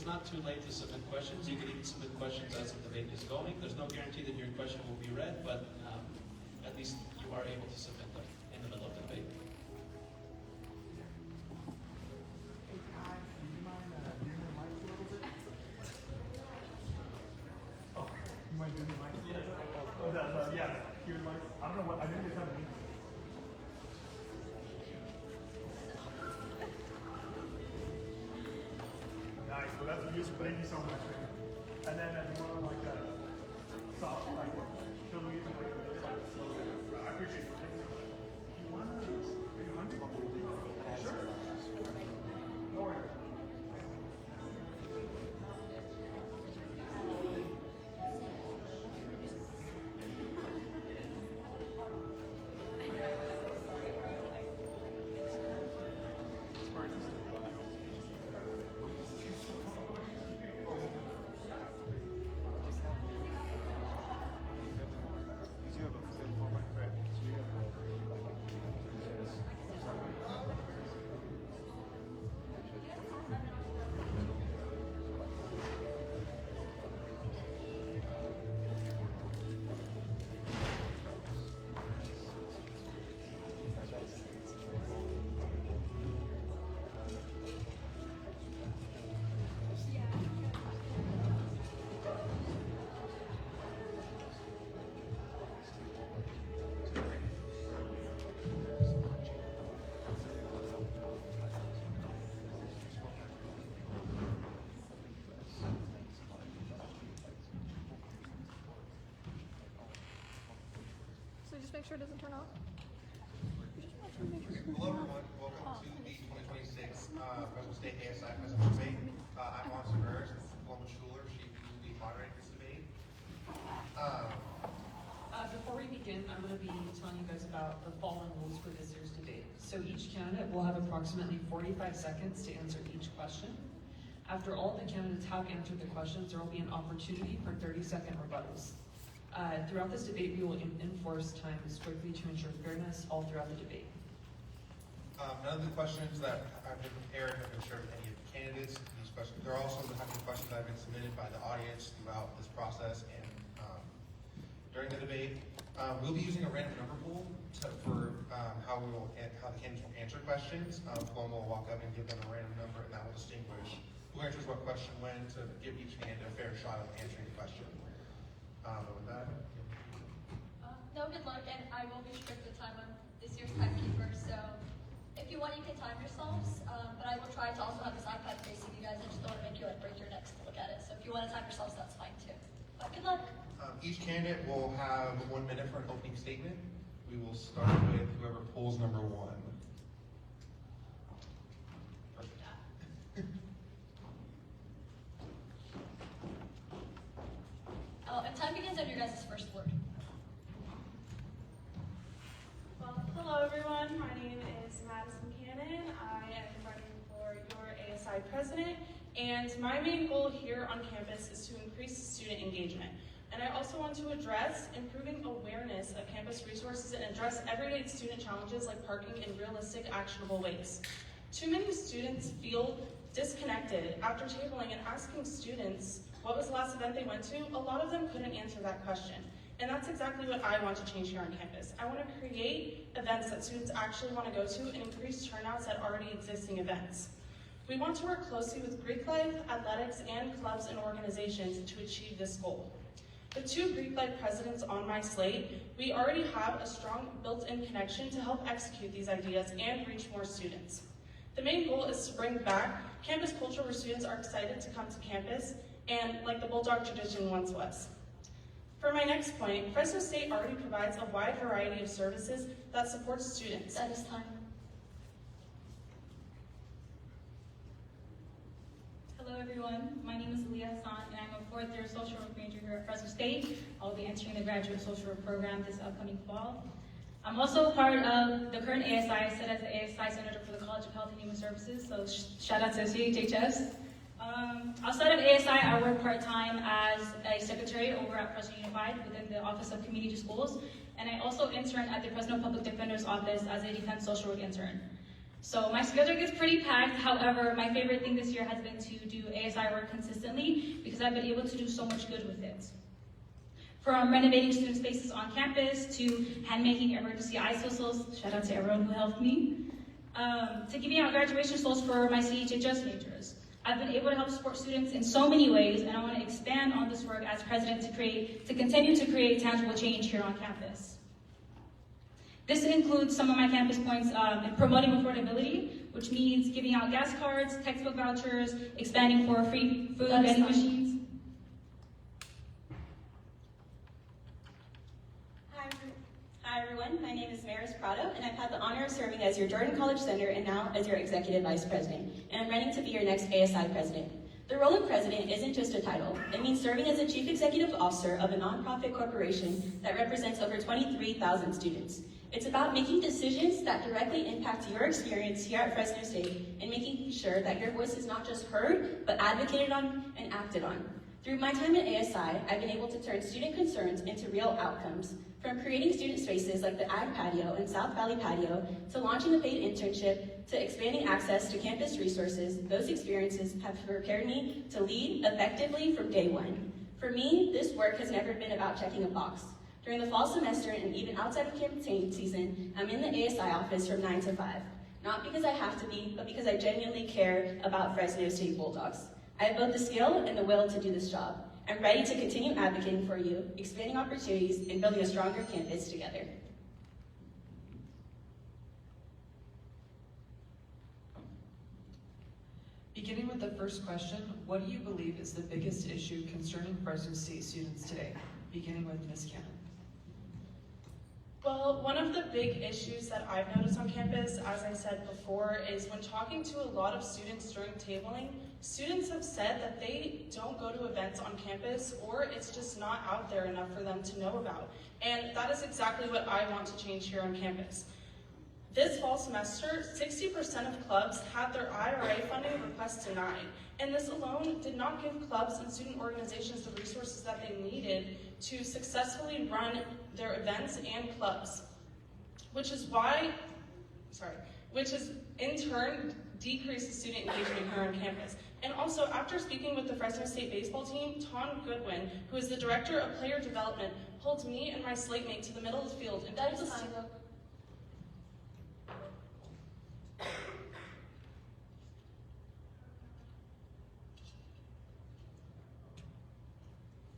it's not too late to submit questions. You can even submit questions as the debate is going. There's no guarantee that your question will be read, but at least you are able to submit them in the middle of the debate. Might do the mic. Yeah, here the mic. I don't know what I think it's kind of neat. Nice. Well, that's beautiful. Thank you so much. And then if you want to like soft, like show me like I appreciate it. Thank you so much. You want to? Are you hungry? Sure. No worries. Just make sure it doesn't turn off. Hello everyone, welcome to the 2026 Fresno State ASI Presidential Debate. I'm Austin Burrs, Paloma Schuler, she will be moderating this debate. Before we begin, I'm going to be telling you guys about the following rules for this year's debate. So each candidate will have approximately 45 seconds to answer each question. After all the candidates have answered the questions, there will be an opportunity for 30-second rebuttals. Throughout this debate, we will enforce time strictly to ensure fairness all throughout the debate. None of the questions that have been prepared have been shared with any of the candidates. These questions, there are also the type of questions that have been submitted by the audience throughout this process and during the debate. We'll be using a random number pool for how the candidates will answer questions. Paloma will walk up and give them a random number, and that will distinguish who answers what question when to give each candidate a fair shot of answering the question. But with that, no, good luck, and I will be strict with time. I'm this year's timekeeper, so if you want, you can time yourselves. But I will try to also have this iPad facing you guys. I just don't want to make you like break your necks to look at it. So if you want to time yourselves, that's fine too. But good luck. each candidate will have 1 minute for an opening statement. We will start with whoever pulls number one. And time begins on your guys' first word. Well, hello everyone. My name is Madison Cannon. I am running for your ASI President, and my main goal here on campus is to increase student engagement. And I also want to address improving awareness of campus resources and address everyday student challenges like parking in realistic, actionable ways. Too many students feel disconnected. After tabling and asking students what was the last event they went to, a lot of them couldn't answer that question. And that's exactly what I want to change here on campus. I want to create events that students actually want to go to and increase turnouts at already existing events. We want to work closely with Greek life, athletics, and clubs and organizations to achieve this goal. With 2 Greek life presidents on my slate, we already have a strong built-in connection to help execute these ideas and reach more students. The main goal is to bring back campus culture where students are excited to come to campus and like the Bulldog tradition once was. For my next point, Fresno State already provides a wide variety of services that support students. That is time. Hello everyone, my name is Leah Hassan and I'm a 4th year social work major here at Fresno State. I'll be entering the graduate social work program this upcoming fall. I'm also part of the current ASI. I sit as the ASI Senator for the College of Health and Human Services, so shout out to CHHS. Outside of ASI, I work part-time as a secretary over at Fresno Unified within the Office of Community Schools, and I also intern at the Fresno Public Defender's Office as a defense social work intern. So my schedule gets pretty packed. However, my favorite thing this year has been to do ASI work consistently because I've been able to do so much good with it. From renovating student spaces on campus to hand-making emergency ice whistles, shout out to everyone who helped me, to giving out graduation souls for my CHHS majors. I've been able to help support students in so many ways, and I want to expand on this work as president to continue to create tangible change here on campus. This includes some of my campus points in promoting affordability, which means giving out gas cards, textbook vouchers, expanding for free food vending machines. Hi everyone, my name is Maris Prado, and I've had the honor of serving as your Jordan College Senator and now as your Executive Vice President, and I'm running to be your next ASI President. The role of President isn't just a title. It means serving as a Chief Executive Officer of a nonprofit corporation that represents over 23,000 students. It's about making decisions that directly impact your experience here at Fresno State and making sure that your voice is not just heard, but advocated on and acted on. Through my time at ASI, I've been able to turn student concerns into real outcomes, from creating student spaces like the Ag Patio and South Valley Patio, to launching a paid internship, to expanding access to campus resources. Those experiences have prepared me to lead effectively from day one. For me, this work has never been about checking a box. During the fall semester and even outside of campaign season, I'm in the ASI office from 9 to 5. Not because I have to be, but because I genuinely care about Fresno State Bulldogs. I have both the skill and the will to do this job. I'm ready to continue advocating for you, expanding opportunities, and building a stronger campus together. Beginning with the first question, what do you believe is the biggest issue concerning Fresno State students today? Beginning with Ms. Cannon. Well, one of the big issues that I've noticed on campus, as I said before, is when talking to a lot of students during tabling, students have said that they don't go to events on campus, or it's just not out there enough for them to know about. And that is exactly what I want to change here on campus. This fall semester, 60% of clubs had their IRA funding requests denied. And this alone did not give clubs and student organizations the resources that they needed to successfully run their events and clubs, which has in turn decreased the student engagement here on campus. And also, after speaking with the Fresno State baseball team, Tom Goodwin, who is the director of player development, pulled me and my slate mate to the middle of the field and That told is us time, though.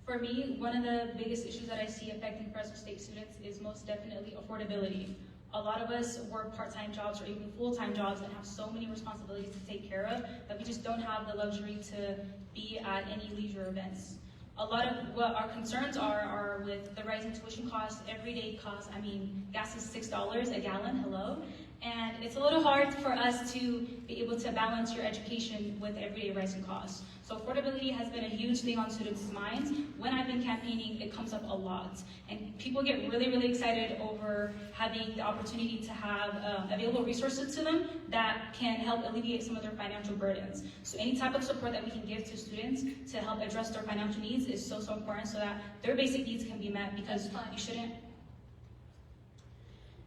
For me, one of the biggest issues that I see affecting Fresno State students is most definitely affordability. A lot of us work part-time jobs or even full-time jobs and have so many responsibilities to take care of that we just don't have the luxury to be at any leisure events. A lot of what our concerns are with the rising tuition costs, everyday costs. I mean, gas is $6 a gallon, hello? And it's a little hard for us to be able to balance your education with everyday rising costs. So affordability has been a huge thing on students' minds. When I've been campaigning, it comes up a lot. And people get really, really excited over having the opportunity to have available resources to them that can help alleviate some of their financial burdens. So any type of support that we can give to students to help address their financial needs is so, so important so that their basic needs can be met, because you shouldn't.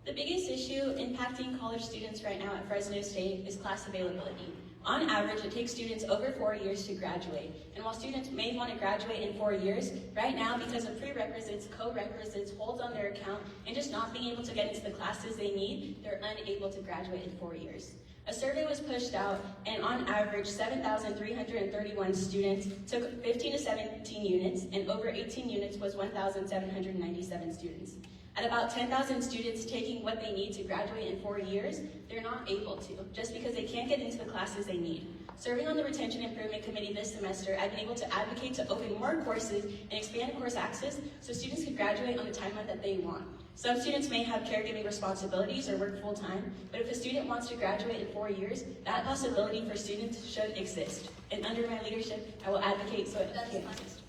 The biggest issue impacting college students right now at Fresno State is class availability. On average, it takes students over 4 years to graduate. And while students may want to graduate in 4 years, right now, because of prerequisites, co-requisites, holds on their account, and just not being able to get into the classes they need, they're unable to graduate in 4 years. A survey was pushed out, and on average, 7,331 students took 15 to 17 units, and over 18 units was 1,797 students. At about 10,000 students taking what they need to graduate in 4 years, they're not able to, just because they can't get into the classes they need. Serving on the Retention Improvement Committee this semester, I've been able to advocate to open more courses and expand course access so students can graduate on the timeline that they want. Some students may have caregiving responsibilities or work full-time, but if a student wants to graduate in 4 years, that possibility for students should exist. And under my leadership, I will advocate so it can exist.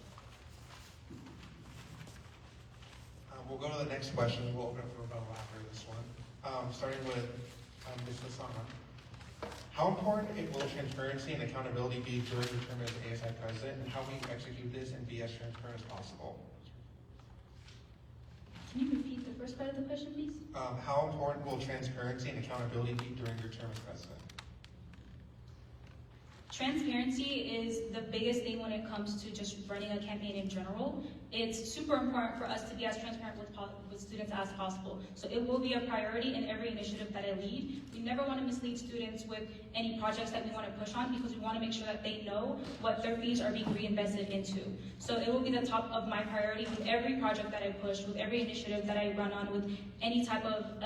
We'll go to the next question. We'll open up for rebuttal after this one. Starting with Ms. Lasana. How important will transparency and accountability be during your term as ASI President, and how will you execute this and be as transparent as possible? Can you repeat the first first part of the question, please? How important will transparency and accountability be during your term as president? Transparency is the biggest thing when it comes to just running a campaign in general. It's super important for us to be as transparent with students as possible. So it will be a priority in every initiative that I lead. We never want to mislead students with any projects that we want to push on because we want to make sure that they know what their fees are being reinvested into. So it will be the top of my priority with every project that I push, with every initiative that I run on, with any type of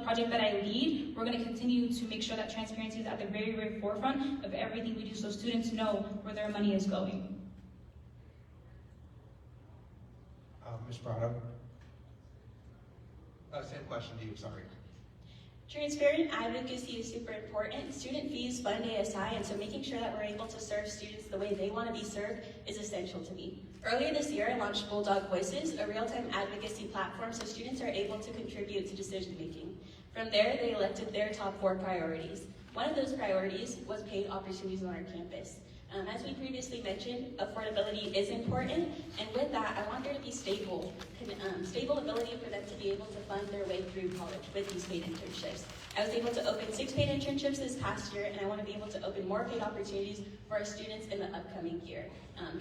project that I lead. We're going to continue to make sure that transparency is at the very, very forefront of everything we do so students know where their money is going. Ms. Prado? Same question to you, sorry. Transparent advocacy is super important. Student fees fund ASI, and so making sure that we're able to serve students the way they want to be served is essential to me. Earlier this year, I launched Bulldog Voices, a real-time advocacy platform so students are able to contribute to decision-making. From there, they elected their top 4 priorities. One of those priorities was paid opportunities on our campus. As we previously mentioned, affordability is important, and with that, I want there to be stable ability for them to be able to fund their way through college with these paid internships. I was able to open 6 paid internships this past year, and I want to be able to open more paid opportunities for our students in the upcoming year.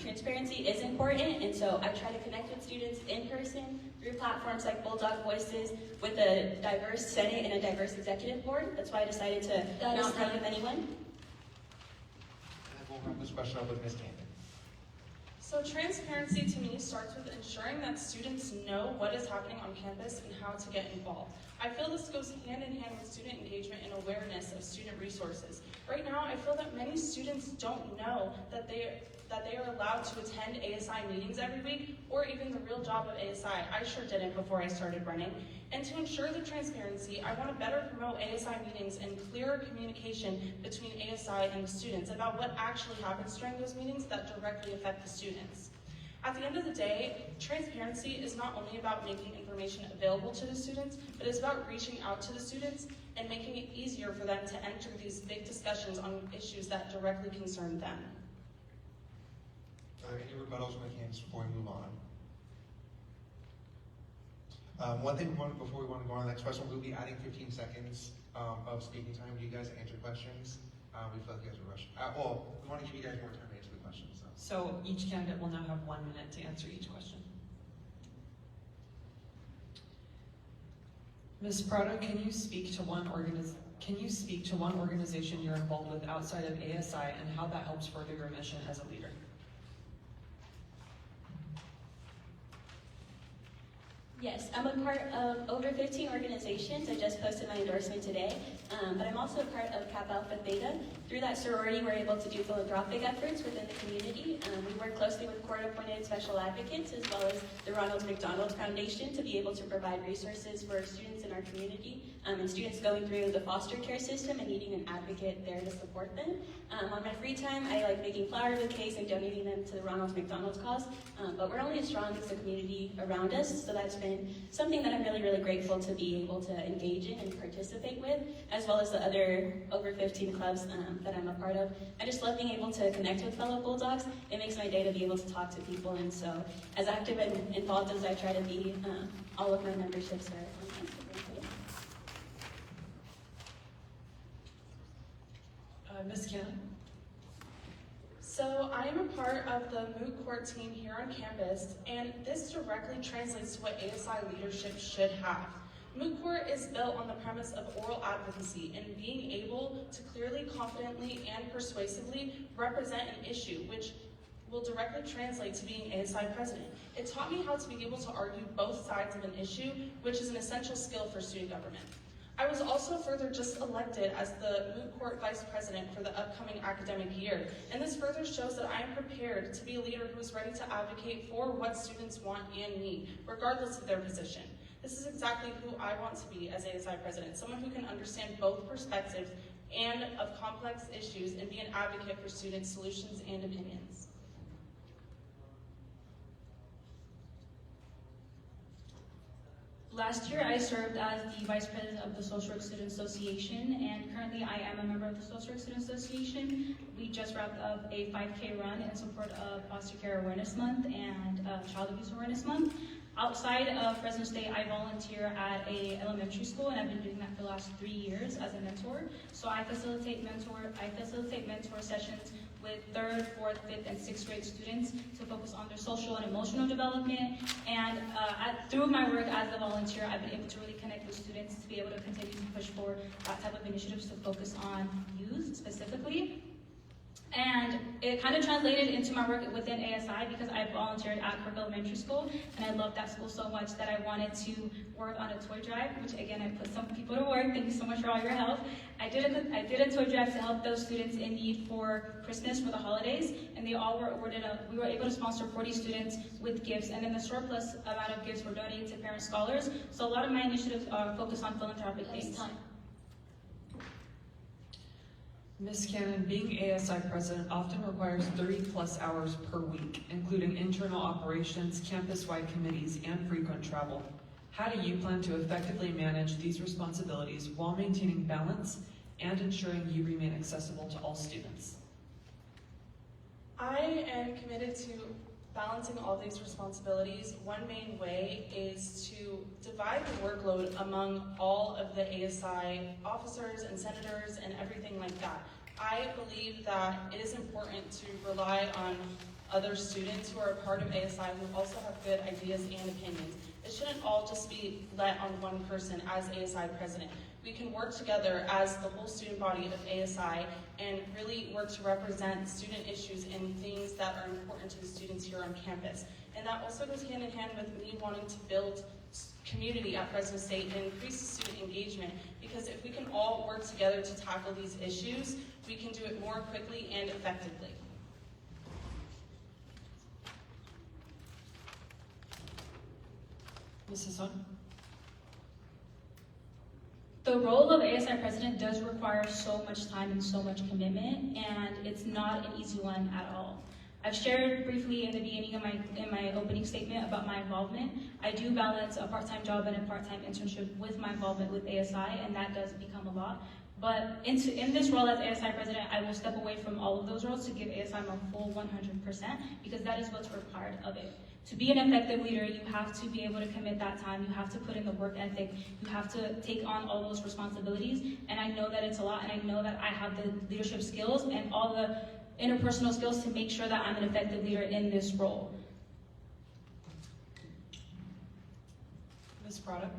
Transparency is important, and so I try to connect with students in person through platforms like Bulldog Voices with a diverse Senate and a diverse executive board. That's why I decided to not run with anyone. We'll wrap this question up with Ms. Camden. So transparency to me starts with ensuring that students know what is happening on campus and how to get involved. I feel this goes hand in hand with student engagement and awareness of student resources. Right now, I feel that many students don't know that they are allowed to attend ASI meetings every week, or even the real job of ASI. I sure didn't before I started running. And to ensure the transparency, I want to better promote ASI meetings and clearer communication between ASI and the students about what actually happens during those meetings that directly affect the students. At the end of the day, transparency is not only about making information available to the students, but it's about reaching out to the students and making it easier for them to enter these big discussions on issues that directly concern them. Are there any rebuttals from the candidates before we move on? One thing before we want to go on to the next question, we'll be adding 15 seconds of speaking time to you guys to answer questions. We feel like you guys are rushing. Well, we want to give you guys more time to answer the questions. So each candidate will now have 1 minute to answer each question. Ms. Prado, can you speak to one organization you're involved with outside of ASI and how that helps further your mission as a leader? Yes, I'm a part of over 15 organizations. I just posted my endorsement today, but I'm also a part of Kappa Alpha Theta. Through that sorority, we're able to do philanthropic efforts within the community. We work closely with court-appointed special advocates as well as the Ronald McDonald Foundation to be able to provide resources for students in our community and students going through the foster care system and needing an advocate there to support them. On my free time, I like making flower bouquets and donating them to the Ronald McDonald cause, but we're only as strong as the community around us, so that's been something that I'm really, really grateful to be able to engage in and participate with, as well as the other over 15 clubs that I'm a part of. I just love being able to connect with fellow Bulldogs. It makes my day to be able to talk to people, and so as active and involved as I try to be, all of my memberships are. Ms. Cannon? So I am a part of the moot court team here on campus, and this directly translates to what ASI leadership should have. Moot court is built on the premise of oral advocacy and being able to clearly, confidently, and persuasively represent an issue, which will directly translate to being ASI president. It taught me how to be able to argue both sides of an issue, which is an essential skill for student government. I was also further just elected as the moot court vice president for the upcoming academic year, and this further shows that I am prepared to be a leader who is ready to advocate for what students want and need, regardless of their position. This is exactly who I want to be as ASI president, someone who can understand both perspectives and of complex issues and be an advocate for students' solutions and opinions. Last year, I served as the Vice President of the Social Work Student Association, and currently I am a member of the Social Work Student Association. We just wrapped up a 5K run in support of Foster Care Awareness Month and Child Abuse Awareness Month. Outside of Fresno State, I volunteer at a elementary school, and I've been doing that for the last 3 years as a mentor. So I facilitate mentor sessions with 3rd, 4th, 5th, and 6th grade students to focus on their social and emotional development. And through my work as a volunteer, I've been able to really connect with students to be able to continue to push for that type of initiatives to focus on youth specifically. And it kind of translated into my work within ASI because I volunteered at Kirk Elementary School, and I loved that school so much that I wanted to work on a toy drive, which again, I put some people to work. Thank you so much for all your help. I did a toy drive to help those students in need for Christmas, for the holidays, and they all were awarded we were able to sponsor 40 students with gifts, and then the surplus amount of gifts were donated to parent scholars. So a lot of my initiatives are focused on philanthropic things. Ms. Cannon, being ASI President often requires 30+ hours per week, including internal operations, campus-wide committees, and frequent travel. How do you plan to effectively manage these responsibilities while maintaining balance and ensuring you remain accessible to all students? I am committed to balancing all these responsibilities. One main way is to divide the workload among all of the ASI officers and senators and everything like that. I believe that it is important to rely on other students who are a part of ASI who also have good ideas and opinions. It shouldn't all just be let on one person as ASI president. We can work together as the whole student body of ASI and really work to represent student issues and things that are important to the students here on campus. And that also goes hand in hand with me wanting to build community at Fresno State and increase student engagement, because if we can all work together to tackle these issues, we can do it more quickly and effectively. Mrs. Sun? The role of ASI President does require so much time and so much commitment, and it's not an easy one at all. I've shared briefly in the beginning of my opening statement about my involvement. I do balance a part-time job and a part-time internship with my involvement with ASI, and that does become a lot. But in this role as ASI President, I will step away from all of those roles to give ASI my full 100%, because that is what's required of it. To be an effective leader, you have to be able to commit that time, you have to put in the work ethic, you have to take on all those responsibilities, and I know that it's a lot, and I know that I have the leadership skills and all the interpersonal skills to make sure that I'm an effective leader in this role. Ms. Prada?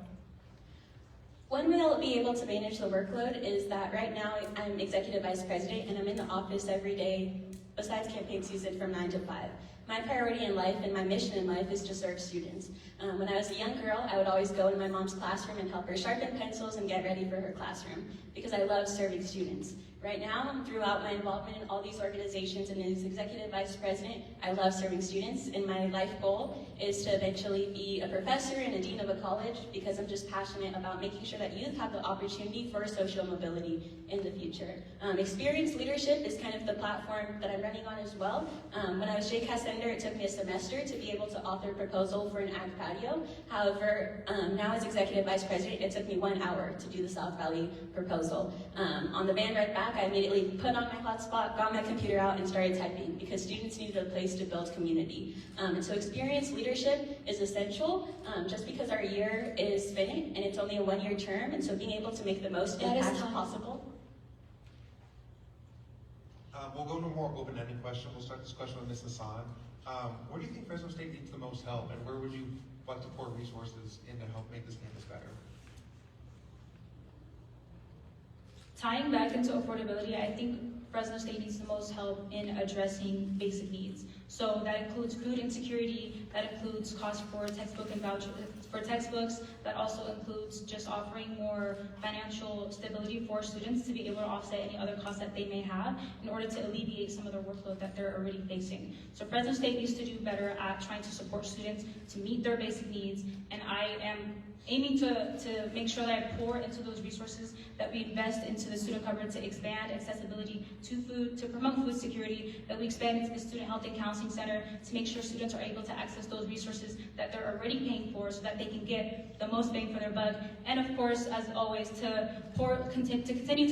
One way I'll be able to manage the workload is that right now I'm Executive Vice President and I'm in the office every day besides campaign season from 9 to 5. My priority in life and my mission in life is to serve students. When I was a young girl, I would always go into my mom's classroom and help her sharpen pencils and get ready for her classroom because I love serving students. Right now, throughout my involvement in all these organizations and as Executive Vice President, I love serving students, and my life goal is to eventually be a professor and a dean of a college because I'm just passionate about making sure that youth have the opportunity for social mobility in the future. Experienced leadership is kind of the platform that I'm running on as well. When I was JCAS senator, it took me a semester to be able to author a proposal for an ag patio. However, now as Executive Vice President, it took me 1 hour to do the South Valley proposal. On the van ride back, I immediately put on my hotspot, got my computer out, and started typing because students needed a place to build community. And so experienced leadership is essential just because our year is finite and it's only a 1-year term, and so being able to make the most impact possible. We'll go to a more open-ended question. We'll start this question with Ms. Hassan. Where do you think Fresno State needs the most help, and where would you like to pour resources in to help make this campus better? Tying back into affordability, I think Fresno State needs the most help in addressing basic needs. So that includes food insecurity, that includes cost for textbook and voucher for textbooks, that also includes just offering more financial stability for students to be able to offset any other costs that they may have in order to alleviate some of the workload that they're already facing. So Fresno State needs to do better at trying to support students to meet their basic needs, and I am aiming to make sure that I pour into those resources, that we invest into the student cupboard to expand accessibility to food, to promote food security, that we expand into the student health and counseling housing center to make sure students are able to access those resources that they're already paying for so that they can get the most bang for their buck. And of course, as always, to continue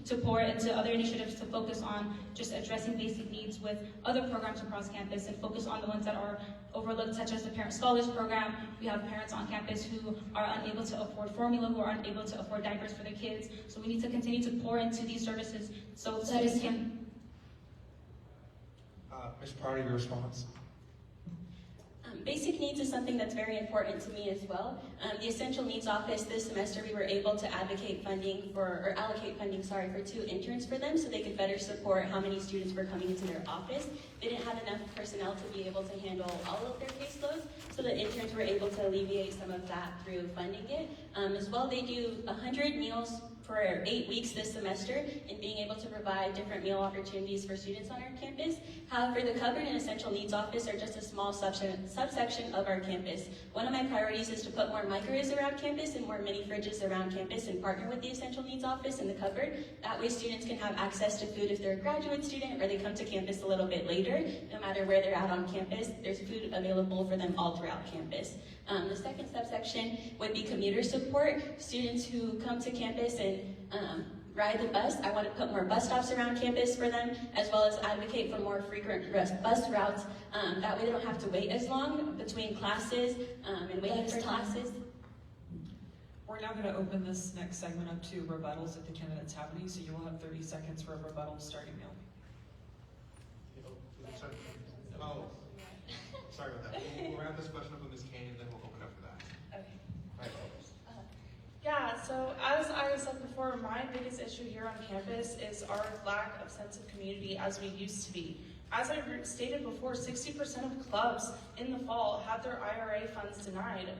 to pour into other initiatives to focus on just addressing basic needs with other programs across campus and focus on the ones that are overlooked, such as the Parent Scholars Program. We have parents on campus who are unable to afford formula, who are unable to afford diapers for their kids. So we need to continue to pour into these services so students can... Ms. Prado, your response? Basic needs is something that's very important to me as well. The Essential Needs Office this semester, we were able to allocate funding for 2 interns for them so they could better support how many students were coming into their office. They didn't have enough personnel to be able to handle all of their caseloads, so the interns were able to alleviate some of that through funding it. As well, they do 100 meals for 8 weeks this semester and being able to provide different meal opportunities for students on our campus. However, the Covered and Essential Needs Office are just a small subsection of our campus. One of my priorities is to put more microwaves around campus and more mini fridges around campus and partner with the Essential Needs Office and the Covered. That way students can have access to food if they're a graduate student or they come to campus a little bit later. No matter where they're at on campus, there's food available for them all throughout campus. The second subsection would be commuter support. Students who come to campus and ride the bus, I want to put more bus stops around campus for them, as well as advocate for more frequent bus routes. That way they don't have to wait as long between classes and waiting for classes. We're now going to open this next segment up to rebuttals that the candidates have any, so you will have 30 seconds for a rebuttal starting now. Oh, sorry about that. We'll wrap this question up with Ms. Kane, and then we'll open up for that. Okay. All right. Yeah, so as I said before, my biggest issue here on campus is our lack of sense of community as we used to be. As I stated before, 60% of clubs in the fall had their IRA funds denied,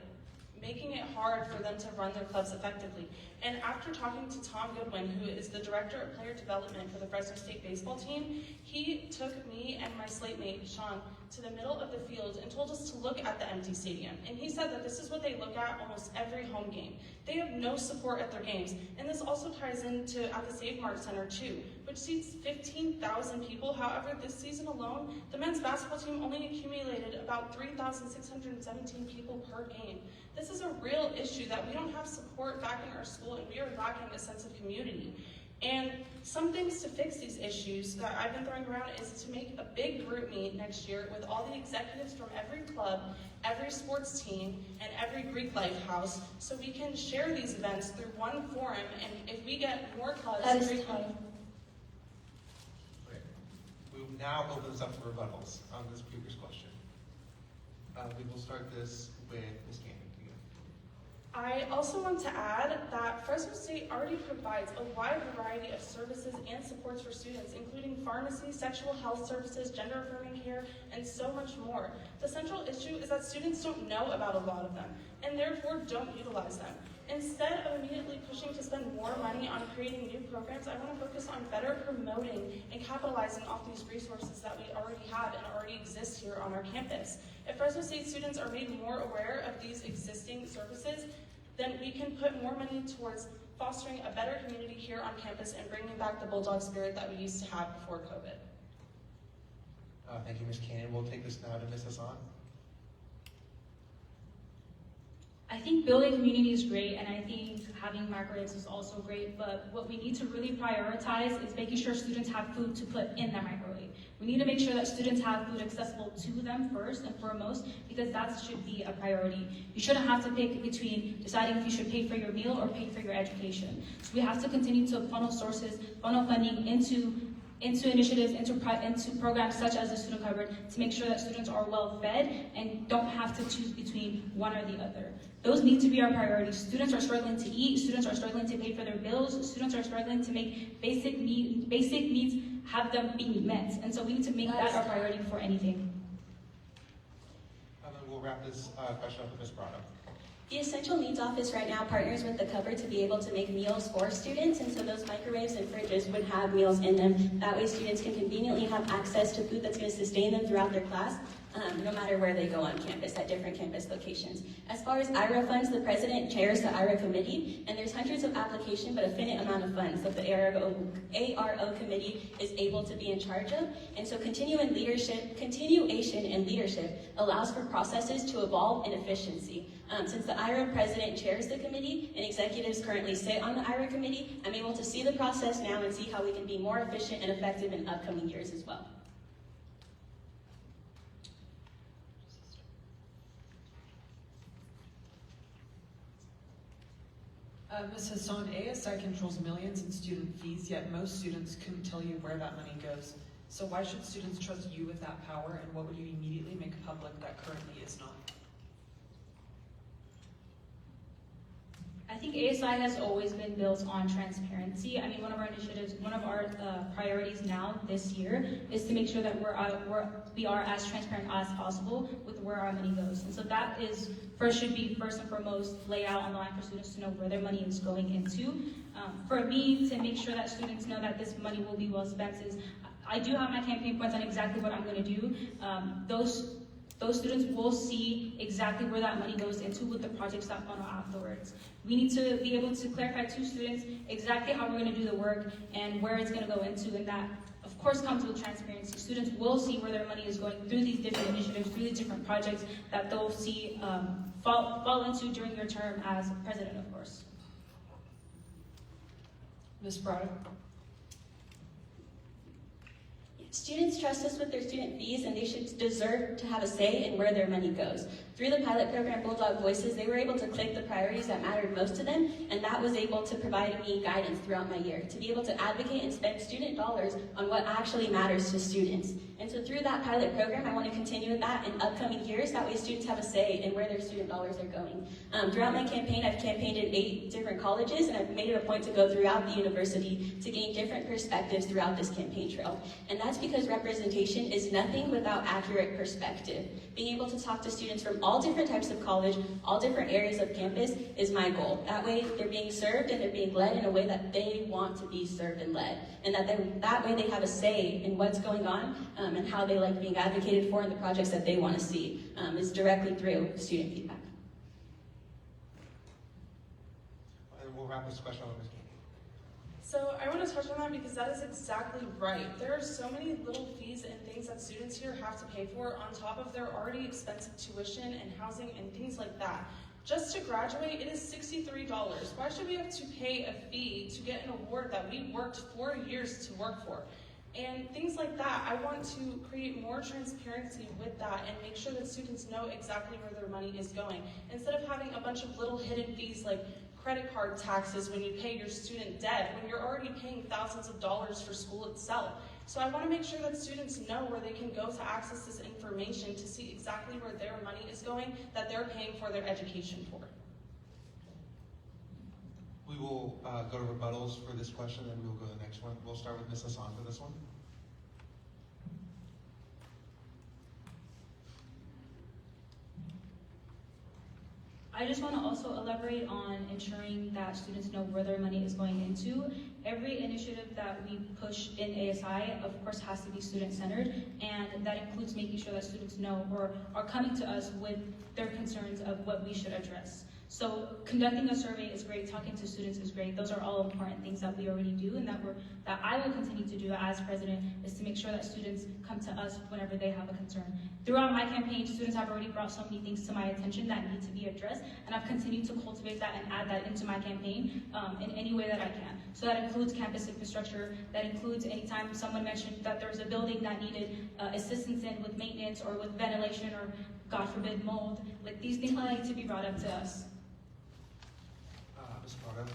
making it hard for them to run their clubs effectively. And after talking to Tom Goodwin, who is the Director of Player Development for the Fresno State baseball team, he took me and my slate mate, Sean, to the middle of the field and told us to look at the empty stadium. And he said that this is what they look at almost every home game. They have no support at their games. And this also ties into at the Save Mart Center too, which seats 15,000 people. However, this season alone, the men's basketball team only accumulated about 3,617 people per game. This is a real issue that we don't have support backing our school and we are lacking a sense of community. And some things to fix these issues that I've been throwing around is to make a big group meet next year with all the executives from every club, every sports team, and every Greek life house so we can share these events through one forum. And if we get more clubs, Great. We will now open this up for rebuttals on this previous question. We will start this with Ms. Cannon. I also want to add that Fresno State already provides a wide variety of services and supports for students, including pharmacy, sexual health services, gender affirming care, and so much more. The central issue is that students don't know about a lot of them, and therefore don't utilize them. Instead of immediately pushing to spend more money on creating new programs, I want to focus on better promoting and capitalizing off these resources that we already have and already exist here on our campus. If Fresno State students are made more aware of these existing services, then we can put more money towards fostering a better community here on campus and bringing back the Bulldog spirit that we used to have before COVID. Thank you, Ms. Cannon. We'll take this now to Ms. Hassan. I think building community is great, and I think having microwaves is also great, but what we need to really prioritize is making sure students have food to put in their microwave. We need to make sure that students have food accessible to them first and foremost, because that should be a priority. You shouldn't have to pick between deciding if you should pay for your meal or pay for your education. So we have to continue to funnel funding into initiatives, into programs such as the Student Cupboard to make sure that students are well fed and don't have to choose between one or the other. Those need to be our priorities. Students are struggling to eat, students are struggling to pay for their bills, students are struggling to make basic needs have them being met. And so we need to make that our priority before anything. And then we'll wrap this question up with Ms. Prado. The Essential Needs Office right now partners with the Cupboard to be able to make meals for students, and so those microwaves and fridges would have meals in them. That way students can conveniently have access to food that's going to sustain them throughout their class. no matter where they go on campus, at different campus locations. As far as IRA funds, the president chairs the IRA committee, and there's hundreds of applications, but a finite amount of funds that the ARO committee is able to be in charge of. And so continuation in leadership allows for processes to evolve in efficiency. Since the IRA president chairs the committee and executives currently sit on the IRA committee, I'm able to see the process now and see how we can be more efficient and effective in upcoming years as well. Ms. Hassan, ASI controls millions in student fees, yet most students couldn't tell you where that money goes. So why should students trust you with that power, and what would you immediately make public that currently is not? I think ASI has always been built on transparency. I mean, one of our initiatives, one of our priorities now this year is to make sure that we are as transparent as possible with where our money goes. And so that should be first and foremost laid out on the line for students to know where their money is going into. For me, to make sure that students know that this money will be well spent is, I do have my campaign points on exactly what I'm going to do. Those students will see exactly where that money goes into with the projects that funnel afterwards. We need to be able to clarify to students exactly how we're going to do the work and where it's going to go into, and that, of course, comes with transparency. Students will see where their money is going through these different initiatives, through these different projects that they'll see fall into during your term as president, of course. Ms. Prado? Students trust us with their student fees, and they should deserve to have a say in where their money goes. Through the pilot program Bulldog Voices, they were able to click the priorities that mattered most to them, and that was able to provide me guidance throughout my year, to be able to advocate and spend student dollars on what actually matters to students. And so through that pilot program, I want to continue with that in upcoming years. That way students have a say in where their student dollars are going. Throughout my campaign, I've campaigned in 8 different colleges, and I've made it a point to go throughout the university to gain different perspectives throughout this campaign trail. And that's because representation is nothing without accurate perspective. Being able to talk to students from all different types of college, all different areas of campus is my goal. That way they're being served and they're being led in a way that they want to be served and led. And that way they have a say in what's going on and how they like being advocated for and the projects that they want to see is directly through student feedback. And we'll wrap this question up with Ms. King. So I want to touch on that because that is exactly right. There are so many little fees and things that students here have to pay for on top of their already expensive tuition and housing and things like that. Just to graduate, it is $63. Why should we have to pay a fee to get an award that we worked 4 years to work for? And things like that, I want to create more transparency with that and make sure that students know exactly where their money is going. Instead of having a bunch of little hidden fees like credit card taxes when you pay your student debt, when you're already paying thousands of dollars for school itself. So I want to make sure that students know where they can go to access this information to see exactly where their money is going, that they're paying for their education for. We will go to rebuttals for this question, and we will go to the next one. We'll start with Ms. Hassan for this one. I just want to also elaborate on ensuring that students know where their money is going into. Every initiative that we push in ASI, of course, has to be student-centered, and that includes making sure that students know or are coming to us with their concerns of what we should address. So conducting a survey is great, talking to students is great. Those are all important things that we already do and that I will continue to do as president, is to make sure that students come to us whenever they have a concern. Throughout my campaign, students have already brought so many things to my attention that need to be addressed, and I've continued to cultivate that and add that into my campaign in any way that I can. So that includes campus infrastructure, that includes anytime someone mentioned that there was a building that needed assistance in with maintenance or with ventilation or, God forbid, mold. Like, these things need to be brought up to us. Ms. Prado.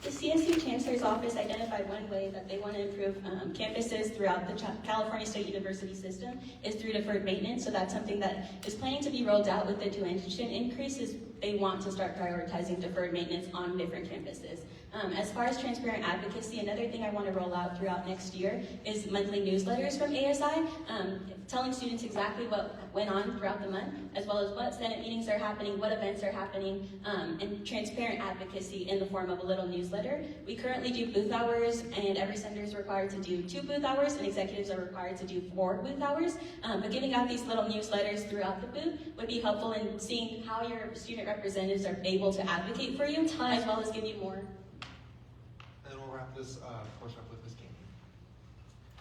The CSU Chancellor's Office identified one way that they want to improve campuses throughout the California State University system is through deferred maintenance. So that's something that is planning to be rolled out with the tuition increases they want to start prioritizing deferred maintenance on different campuses. As far as transparent advocacy, another thing I want to roll out throughout next year is monthly newsletters from ASI, telling students exactly what went on throughout the month, as well as what Senate meetings are happening, what events are happening, and transparent advocacy in the form of a little newsletter. We currently do booth hours, and every senator is required to do 2 booth hours, and executives are required to do 4 booth hours. But giving out these little newsletters throughout the booth would be helpful in seeing how your student representatives are able to advocate for you, as well as give you more. And then we'll wrap this portion up with Ms. King.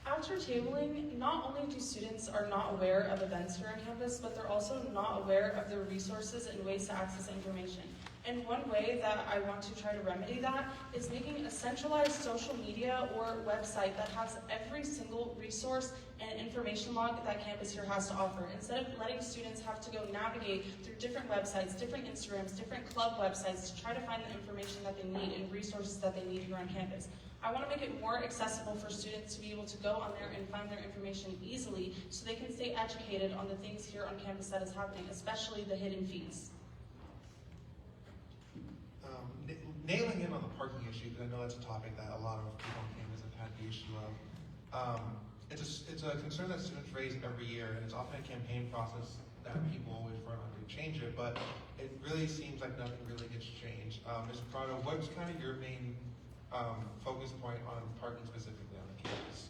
After tabling, not only do students are not aware of events here on campus, but they're also not aware of the resources and ways to access information. And one way that I want to try to remedy that is making a centralized social media or website that has every single resource and information log that campus here has to offer. Instead of letting students have to go navigate through different websites, different Instagrams, different club websites to try to find the information that they need and resources that they need here on campus. I want to make it more accessible for students to be able to go on there and find their information easily so they can stay educated on the things here on campus that is happening, especially the hidden fees. Nailing in on the parking issue, because I know that's a topic that a lot of people on campus have had the issue of. It's a concern that students raise every year, and it's often a campaign process that people always run on to change it, but it really seems like nothing really gets changed. Mr. Prado, what's kind of your main focus point on parking specifically on the campus?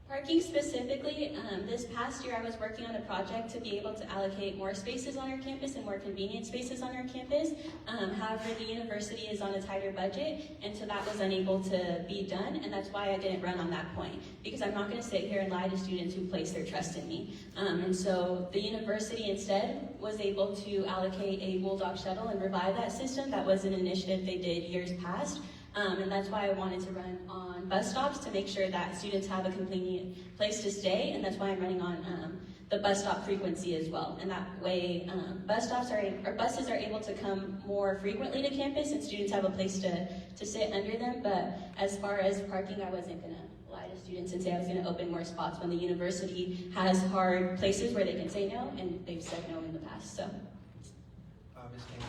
Parking specifically, this past year I was working on a project to be able to allocate more spaces on our campus and more convenient spaces on our campus. However, the university is on a tighter budget, and so that was unable to be done, and that's why I didn't run on that point, because I'm not going to sit here and lie to students who place their trust in me. And so the university instead was able to allocate a Bulldog shuttle and revive that system. That was an initiative they did years past. And that's why I wanted to run on bus stops to make sure that students have a convenient place to stay, and that's why I'm running on the bus stop frequency as well. And that way, buses are able to come more frequently to campus, and students have a place to sit under them. But as far as parking, I wasn't gonna lie to students and say I was gonna open more spots when the university has hard places where they can say no, and they've said no in the past. So. Ms. King.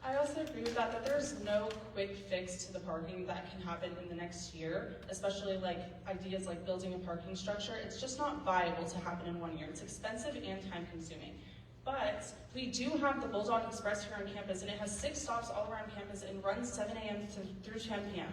I also agree with that there's no quick fix to the parking that can happen in the next year, especially like ideas like building a parking structure. It's just not viable to happen in 1 year. It's expensive and time consuming. But we do have the Bulldog Express here on campus, and it has 6 stops all around campus and runs 7 a.m. through 10 p.m.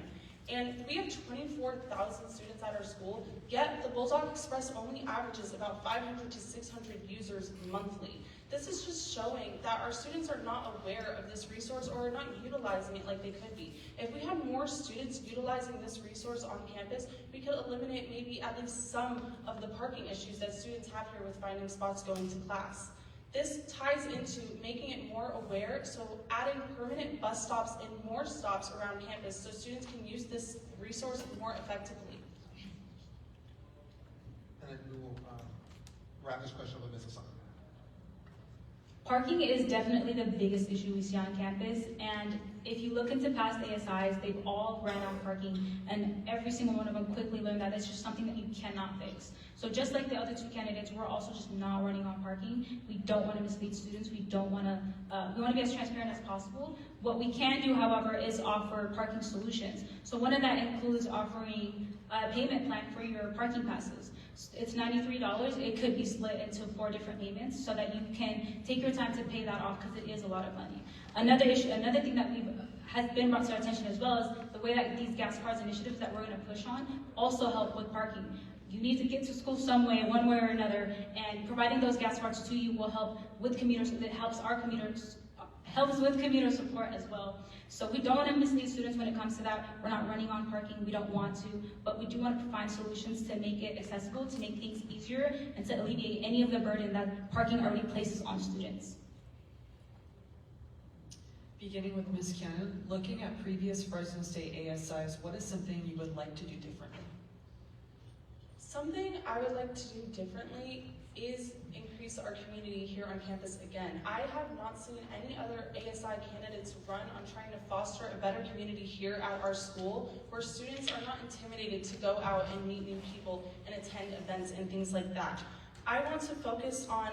And we have 24,000 students at our school, yet the Bulldog Express only averages about 500 to 600 users monthly. This is just showing that our students are not aware of this resource or are not utilizing it like they could be. If we had more students utilizing this resource on campus, we could eliminate maybe at least some of the parking issues that students have here with finding spots going to class. This ties into making it more aware, so adding permanent bus stops and more stops around campus so students can use this resource more effectively. And then we will wrap this question with Ms. Hassan. Parking is definitely the biggest issue we see on campus, and if you look into past ASIs, they've all ran on parking, and every single one of them quickly learned that it's just something that you cannot fix. So just like the other 2 candidates, we're also just not running on parking. We don't want to mislead students. We want to be as transparent as possible. What we can do, however, is offer parking solutions. So one of that includes offering a payment plan for your parking passes. It's $93. It could be split into 4 different payments so that you can take your time to pay that off, because it is a lot of money. Another thing that has been brought to our attention as well is the way that these gas cards initiatives that we're going to push on also help with parking. You need to get to school some way, one way or another, and providing those gas cards to you will help with commuters. It helps with commuter support as well. So we don't want to mislead students when it comes to that. We're not running on parking, we don't want to, but we do want to find solutions to make it accessible, to make things easier, and to alleviate any of the burden that parking already places on students. Beginning with Ms. Cannon, looking at previous Fresno State ASIs, what is something you would like to do differently? Something I would like to do differently is increase our community here on campus again. I have not seen any other ASI candidates run on trying to foster a better community here at our school, where students are not intimidated to go out and meet new people and attend events and things like that. I want to focus on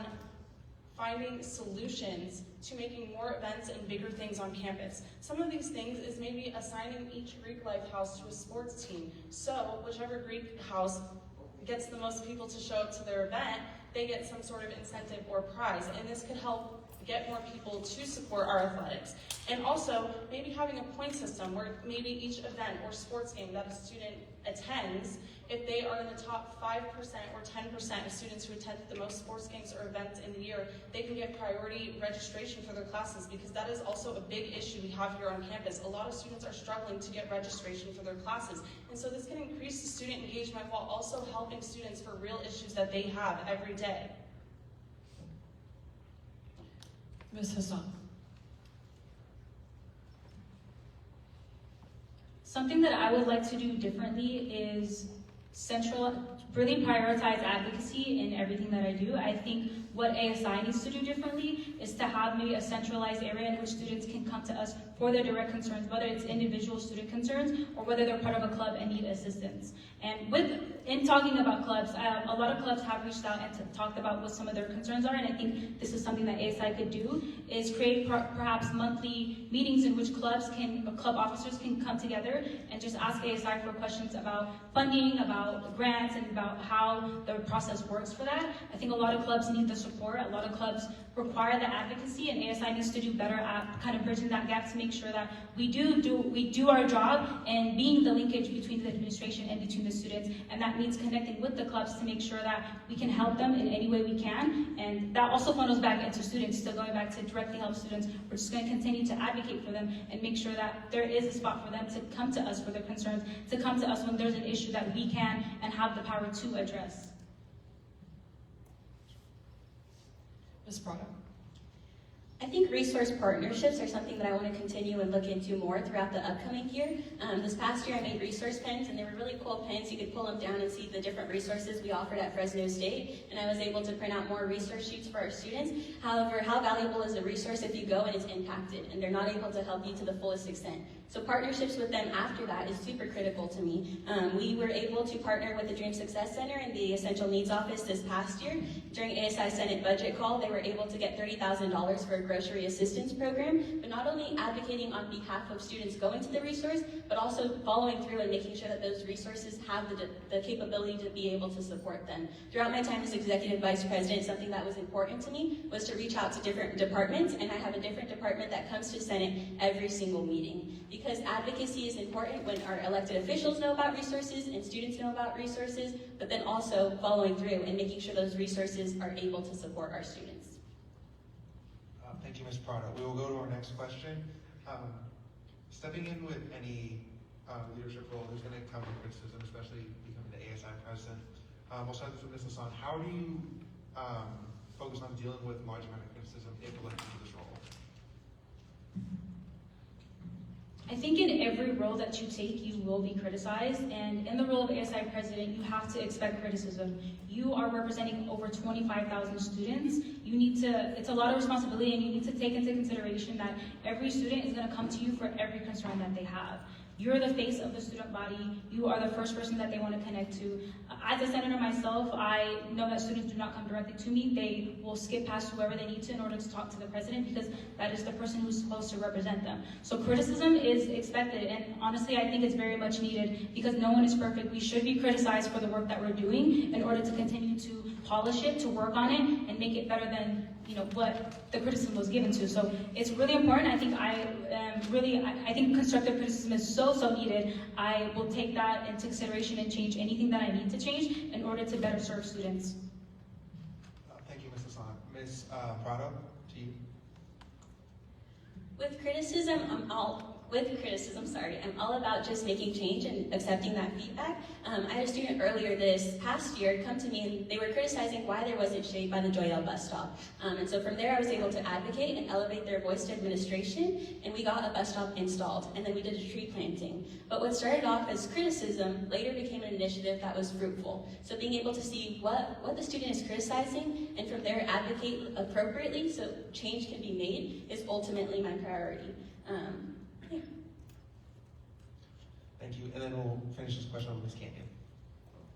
finding solutions to making more events and bigger things on campus. Some of these things is maybe assigning each Greek life house to a sports team. So whichever Greek house gets the most people to show up to their event, they get some sort of incentive or prize. And this could help get more people to support our athletics. And also, maybe having a point system where maybe each event or sports game that a student attends, if they are in the top 5% or 10% of students who attend the most sports games or events in the year, they can get priority registration for their classes, because that is also a big issue we have here on campus. A lot of students are struggling to get registration for their classes. And so this can increase the student engagement while also helping students for real issues that they have every day. Ms. Hassan. Something that I would like to do differently is really prioritize advocacy in everything that I do. I think what ASI needs to do differently is to have maybe a centralized area in which students can come to us for their direct concerns, whether it's individual student concerns or whether they're part of a club and need assistance. And in talking about clubs, a lot of clubs have reached out and talked about what some of their concerns are, and I think this is something that ASI could do, is create perhaps monthly meetings in which club officers can come together and just ask ASI for questions about funding, about grants, and about how the process works for that. I think a lot of clubs need the support. A lot of clubs require the advocacy, and ASI needs to do better at kind of bridging that gap to make sure that we do our job and being the linkage between the administration and between the students, and that means connecting with the clubs to make sure that we can help them in any way we can, and that also funnels back into students. So going back to directly help students, we're just going to continue to advocate for them and make sure that there is a spot for them to come to us for their concerns, to come to us when there's an issue that we can and have the power to address. Ms. Prado. I think resource partnerships are something that I want to continue and look into more throughout the upcoming year. This past year I made resource pens, and they were really cool pens. You could pull them down and see the different resources we offered at Fresno State, and I was able to print out more resource sheets for our students. However, how valuable is a resource if you go and it's impacted and they're not able to help you to the fullest extent? So partnerships with them after that is super critical to me. We were able to partner with the Dream Success Center and the Essential Needs Office this past year. During ASI Senate budget call, they were able to get $30,000 for a grocery assistance program, but not only advocating on behalf of students going to the resource, but also following through and making sure that those resources have the capability to be able to support them. Throughout my time as Executive Vice President, something that was important to me was to reach out to different departments, and I have a different department that comes to Senate every single meeting. Because advocacy is important when our elected officials know about resources and students know about resources, but then also following through and making sure those resources are able to support our students. Thank you, Ms. Prado. We will go to our next question. Stepping in with any leadership role, there's going to come criticism, especially becoming the ASI president. We'll start this with Ms. Hassan. How do you focus on dealing with large amount of criticism if elected to this role? I think in every role that you take, you will be criticized, and in the role of ASI president, you have to expect criticism. You are representing over 25,000 students. It's a lot of responsibility, and you need to take into consideration that every student is going to come to you for every concern that they have. You're the face of the student body. You are the first person that they want to connect to. As a senator myself, I know that students do not come directly to me. They will skip past whoever they need to in order to talk to the president, because that is the person who's supposed to represent them. So criticism is expected, and honestly, I think it's very much needed, because no one is perfect. We should be criticized for the work that we're doing in order to continue to polish it, to work on it, and make it better than what the criticism was given to. So it's really important. I think constructive criticism is so needed. I will take that into consideration and change anything that I need to change in order to better serve students. Thank you, Ms. Hassan. Ms. Prado, to you. With criticism, I'm all about just making change and accepting that feedback. I had a student earlier this past year come to me, and they were criticizing why there wasn't shade by the Joyelle bus stop. And so from there, I was able to advocate and elevate their voice to administration, and we got a bus stop installed, and then we did a tree planting. But what started off as criticism later became an initiative that was fruitful. So being able to see what the student is criticizing, and from there advocate appropriately so change can be made, is ultimately my priority. Thank you. And then we'll finish this question with Ms. Canyon.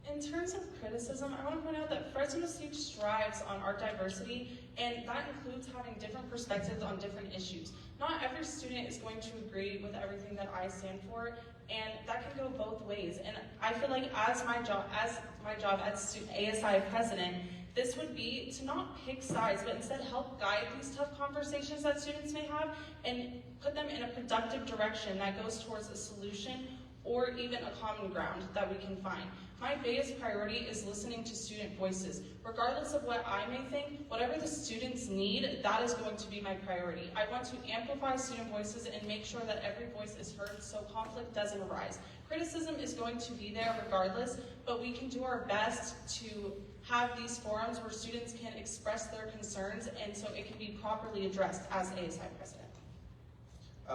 In terms of criticism, I want to point out that Fresno State strives on art diversity, and that includes having different perspectives on different issues. Not every student is going to agree with everything that I stand for, and that can go both ways. And I feel like as my job as ASI President, this would be to not pick sides, but instead help guide these tough conversations that students may have and put them in a productive direction that goes towards a solution or even a common ground that we can find. My biggest priority is listening to student voices. Regardless of what I may think, whatever the students need, that is going to be my priority. I want to amplify student voices and make sure that every voice is heard so conflict doesn't arise. Criticism is going to be there regardless, but we can do our best to have these forums where students can express their concerns and so it can be properly addressed as ASI President.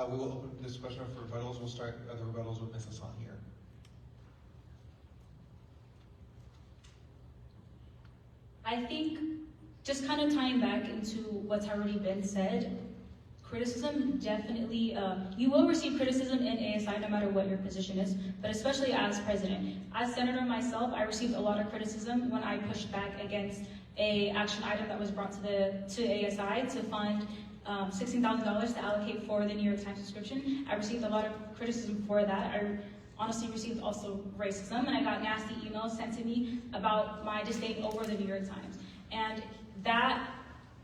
We will open this question up for rebuttals. We'll start the rebuttals with Ms. Hassan here. I think just kind of tying back into what's already been said, criticism definitely, you will receive criticism in ASI no matter what your position is, but especially as president. As senator myself, I received a lot of criticism when I pushed back against a action item that was brought to ASI to fund $16,000 to allocate for the New York Times subscription. I received a lot of criticism for that. I honestly received also racism, and I got nasty emails sent to me about my disdain over the New York Times. And that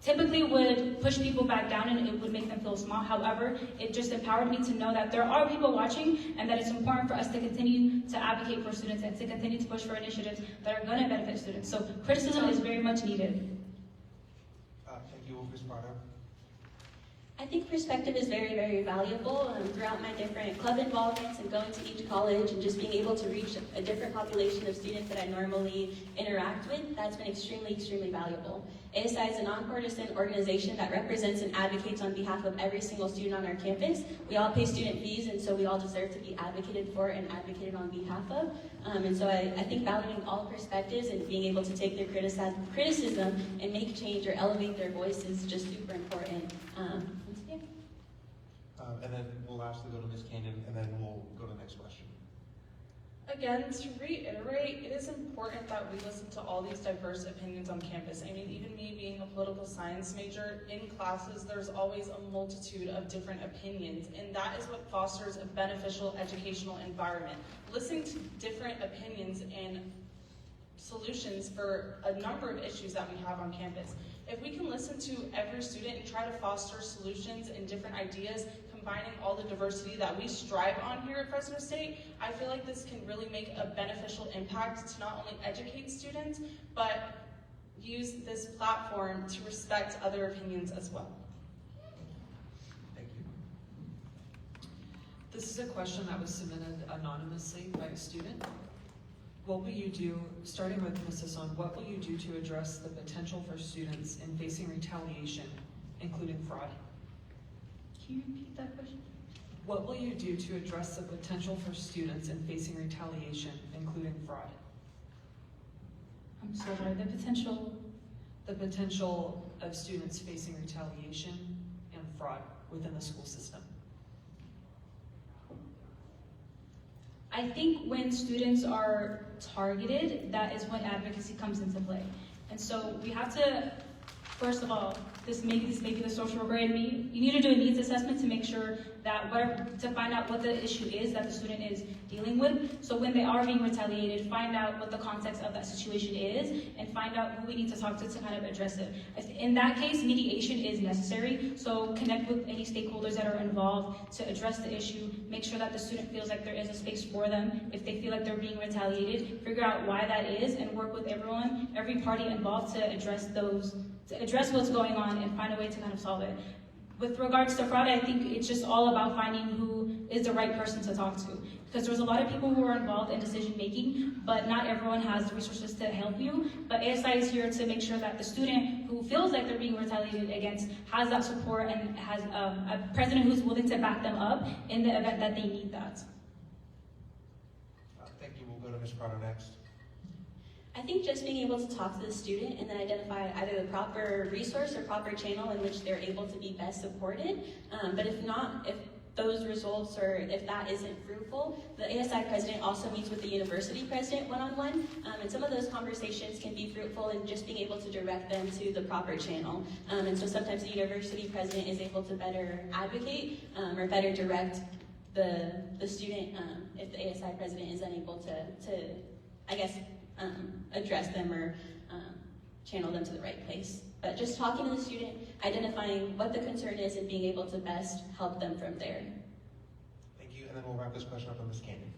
typically would push people back down and it would make them feel small. However, it just empowered me to know that there are people watching and that it's important for us to continue to advocate for students and to continue to push for initiatives that are going to benefit students. So criticism is very much needed. Thank you, Ms. Prado. I think perspective is very, very valuable. Throughout my different club involvements and going to each college and just being able to reach a different population of students that I normally interact with, that's been extremely, extremely valuable. ASI is a nonpartisan organization that represents and advocates on behalf of every single student on our campus. We all pay student fees, and so we all deserve to be advocated for and advocated on behalf of. And so I think valuing all perspectives and being able to take their criticism and make change or elevate their voice is just super important. And then we'll lastly go to Ms. Cannon, and then we'll go to the next question. Again, to reiterate, it is important that we listen to all these diverse opinions on campus. I mean, even me being a political science major, in classes, there's always a multitude of different opinions, and that is what fosters a beneficial educational environment. Listening to different opinions and solutions for a number of issues that we have on campus. If we can listen to every student and try to foster solutions and different ideas, combining all the diversity that we strive on here at Fresno State, I feel like this can really make a beneficial impact to not only educate students, but use this platform to respect other opinions as well. Thank you. This is a question that was submitted anonymously by a student. What will you do, starting with Ms. Hassan, what will you do to address the potential for students in facing retaliation, including fraud? Can you repeat that question? What will you do to address the potential for students in facing retaliation, including fraud? I'm so sorry, the potential. The potential of students facing retaliation and fraud within the school system. I think when students are targeted, that is when advocacy comes into play. And so we have to, first of all, this may be the social worker in me. You need to do a needs assessment to make sure that to find out what the issue is that the student is dealing with. So when they are being retaliated, find out what the context of that situation is and find out who we need to talk to kind of address it. In that case, mediation is necessary. So connect with any stakeholders that are involved to address the issue, make sure that the student feels like there is a space for them. If they feel like they're being retaliated, figure out why that is and work with every party involved to address what's going on and find a way to kind of solve it. With regards to fraud, I think it's just all about finding who is the right person to talk to. Because there's a lot of people who are involved in decision making, but not everyone has the resources to help you. But ASI is here to make sure that the student who feels like they're being retaliated against has that support and has a president who's willing to back them up in the event that they need that. Thank you. We'll go to Ms. Prado next. I think just being able to talk to the student and then identify either the proper resource or proper channel in which they're able to be best supported. But if those results, or if that isn't fruitful, the ASI president also meets with the university president one-on-one, and some of those conversations can be fruitful in just being able to direct them to the proper channel. And so sometimes the university president is able to better advocate or better direct the student if the ASI president is unable to I guess, address them or channel them to the right place. But just talking to the student, identifying what the concern is, and being able to best help them from there. Thank you, and then we'll wrap this question up on Ms. Canyon.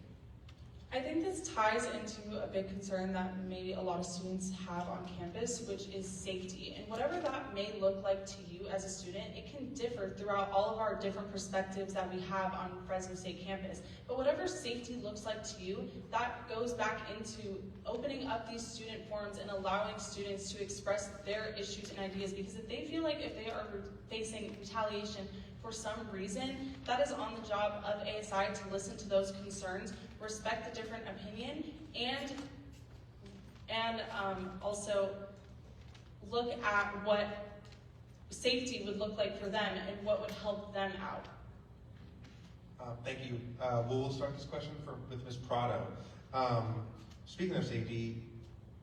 I think this ties into a big concern that maybe a lot of students have on campus, which is safety. And whatever that may look like to you as a student, it can differ throughout all of our different perspectives that we have on Fresno State campus. But whatever safety looks like to you, that goes back into opening up these student forums and allowing students to express their issues and ideas, because if they feel like if they are facing retaliation for some reason, that is on the job of ASI to listen to those concerns, respect the different opinion, and also look at what safety would look like for them and what would help them out. Thank you. We'll start this question with Ms. Prado. Speaking of safety,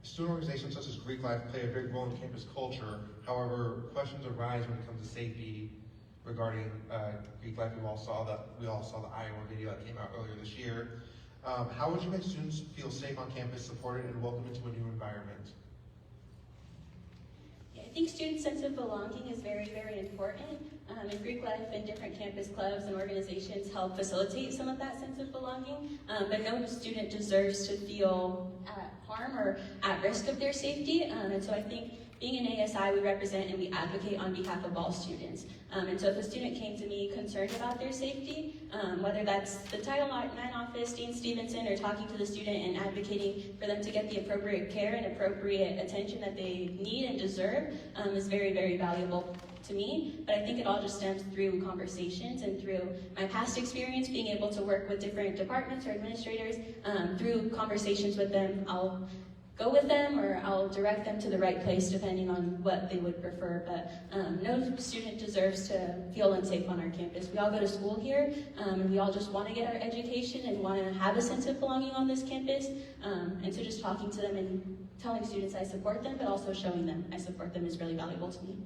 student organizations such as Greek Life play a big role in campus culture. However, questions arise when it comes to safety regarding Greek Life. We all saw the Iowa video that came out earlier this year. How would you make students feel safe on campus, supported, and welcome into a new environment? I think students' sense of belonging is very, very important. And Greek Life and different campus clubs and organizations help facilitate some of that sense of belonging. But no student deserves to feel at harm or at risk of their safety. And so I think being an ASI, we represent and we advocate on behalf of all students. And so if a student came to me concerned about their safety, whether that's the Title IX office, Dean Stevenson, or talking to the student and advocating for them to get the appropriate care and appropriate attention that they need and deserve, is very, very valuable to me. But I think it all just stems through conversations and through my past experience being able to work with different departments or administrators. Through conversations with them, I'll go with them or I'll direct them to the right place depending on what they would prefer. But no student deserves to feel unsafe on our campus. We all go to school here, and we all just want to get our education and want to have a sense of belonging on this campus. And so just talking to them and telling students I support them, but also showing them I support them is really valuable to me.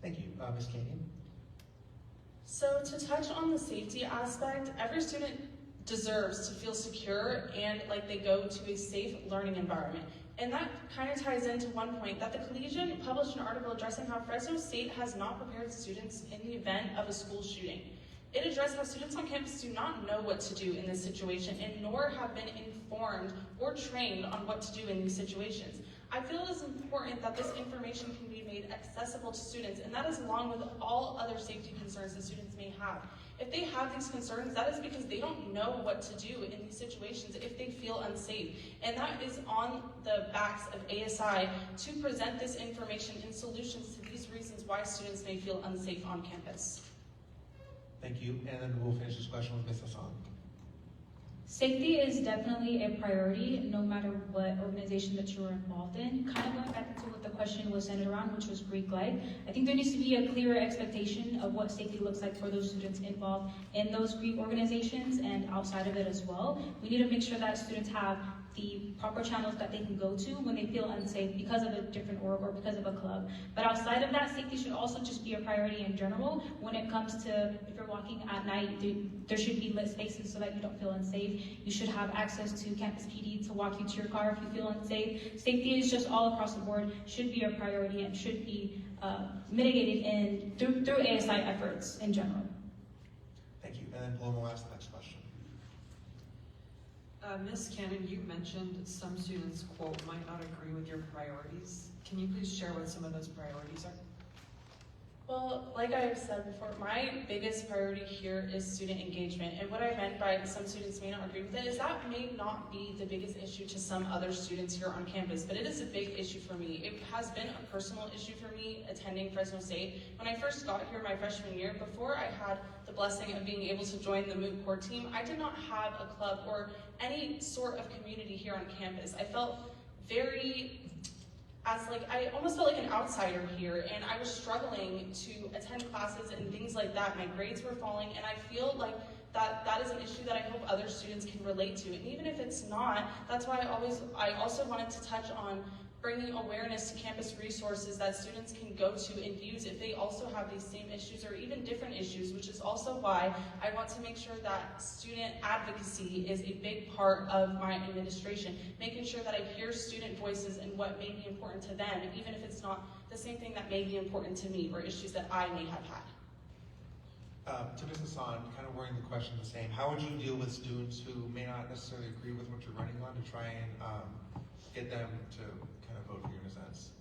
Thank you. Ms. Canyon? So to touch on the safety aspect, every student deserves to feel secure and like they go to a safe learning environment. And that kind of ties into one point that the Collegian published an article addressing how Fresno State has not prepared students in the event of a school shooting. It addressed how students on campus do not know what to do in this situation and nor have been informed or trained on what to do in these situations. I feel it is important that this information can be made accessible to students, and that is along with all other safety concerns that students may have. If they have these concerns, that is because they don't know what to do in these situations if they feel unsafe. And that is on the backs of ASI to present this information and solutions to these reasons why students may feel unsafe on campus. Thank you, and then we'll finish this question with Ms. Hassan. Safety is definitely a priority, no matter what organization that you're involved in. Kind of going back into what the question was centered around, which was Greek Life. I think there needs to be a clearer expectation of what safety looks like for those students involved in those Greek organizations and outside of it as well. We need to make sure that students have the proper channels that they can go to when they feel unsafe because of a different org or because of a club. But outside of that, safety should also just be a priority in general. When it comes to if you're walking at night, there should be lit spaces so that you don't feel unsafe. You should have access to campus PD to walk you to your car if you feel unsafe. Safety is just all across the board, should be a priority and should be mitigated through ASI efforts in general. Thank you, and then Paloma will ask the next question. Ms. Cannon, you mentioned some students, quote, might not agree with your priorities. Can you please share what some of those priorities are? Well, like I have said before, my biggest priority here is student engagement. And what I meant by some students may not agree with it is that may not be the biggest issue to some other students here on campus, but it is a big issue for me. It has been a personal issue for me attending Fresno State. When I first got here my freshman year, before I had the blessing of being able to join the moot court team, I did not have a club or any sort of community here on campus. I felt very as like, I almost felt like an outsider here, and I was struggling to attend classes and things like that. My grades were falling, and I feel like that is an issue that I hope other students can relate to. And even if it's not, that's why I also wanted to touch on bringing awareness to campus resources that students can go to and use if they also have these same issues or even different issues, which is also why I want to make sure that student advocacy is a big part of my administration, making sure that I hear student voices and what may be important to them, even if it's not the same thing that may be important to me or issues that I may have had. To Ms. Hassan, kind of wording the question the same, how would you deal with students who may not necessarily agree with what you're running on to try and get them to kind of vote for you in a sense?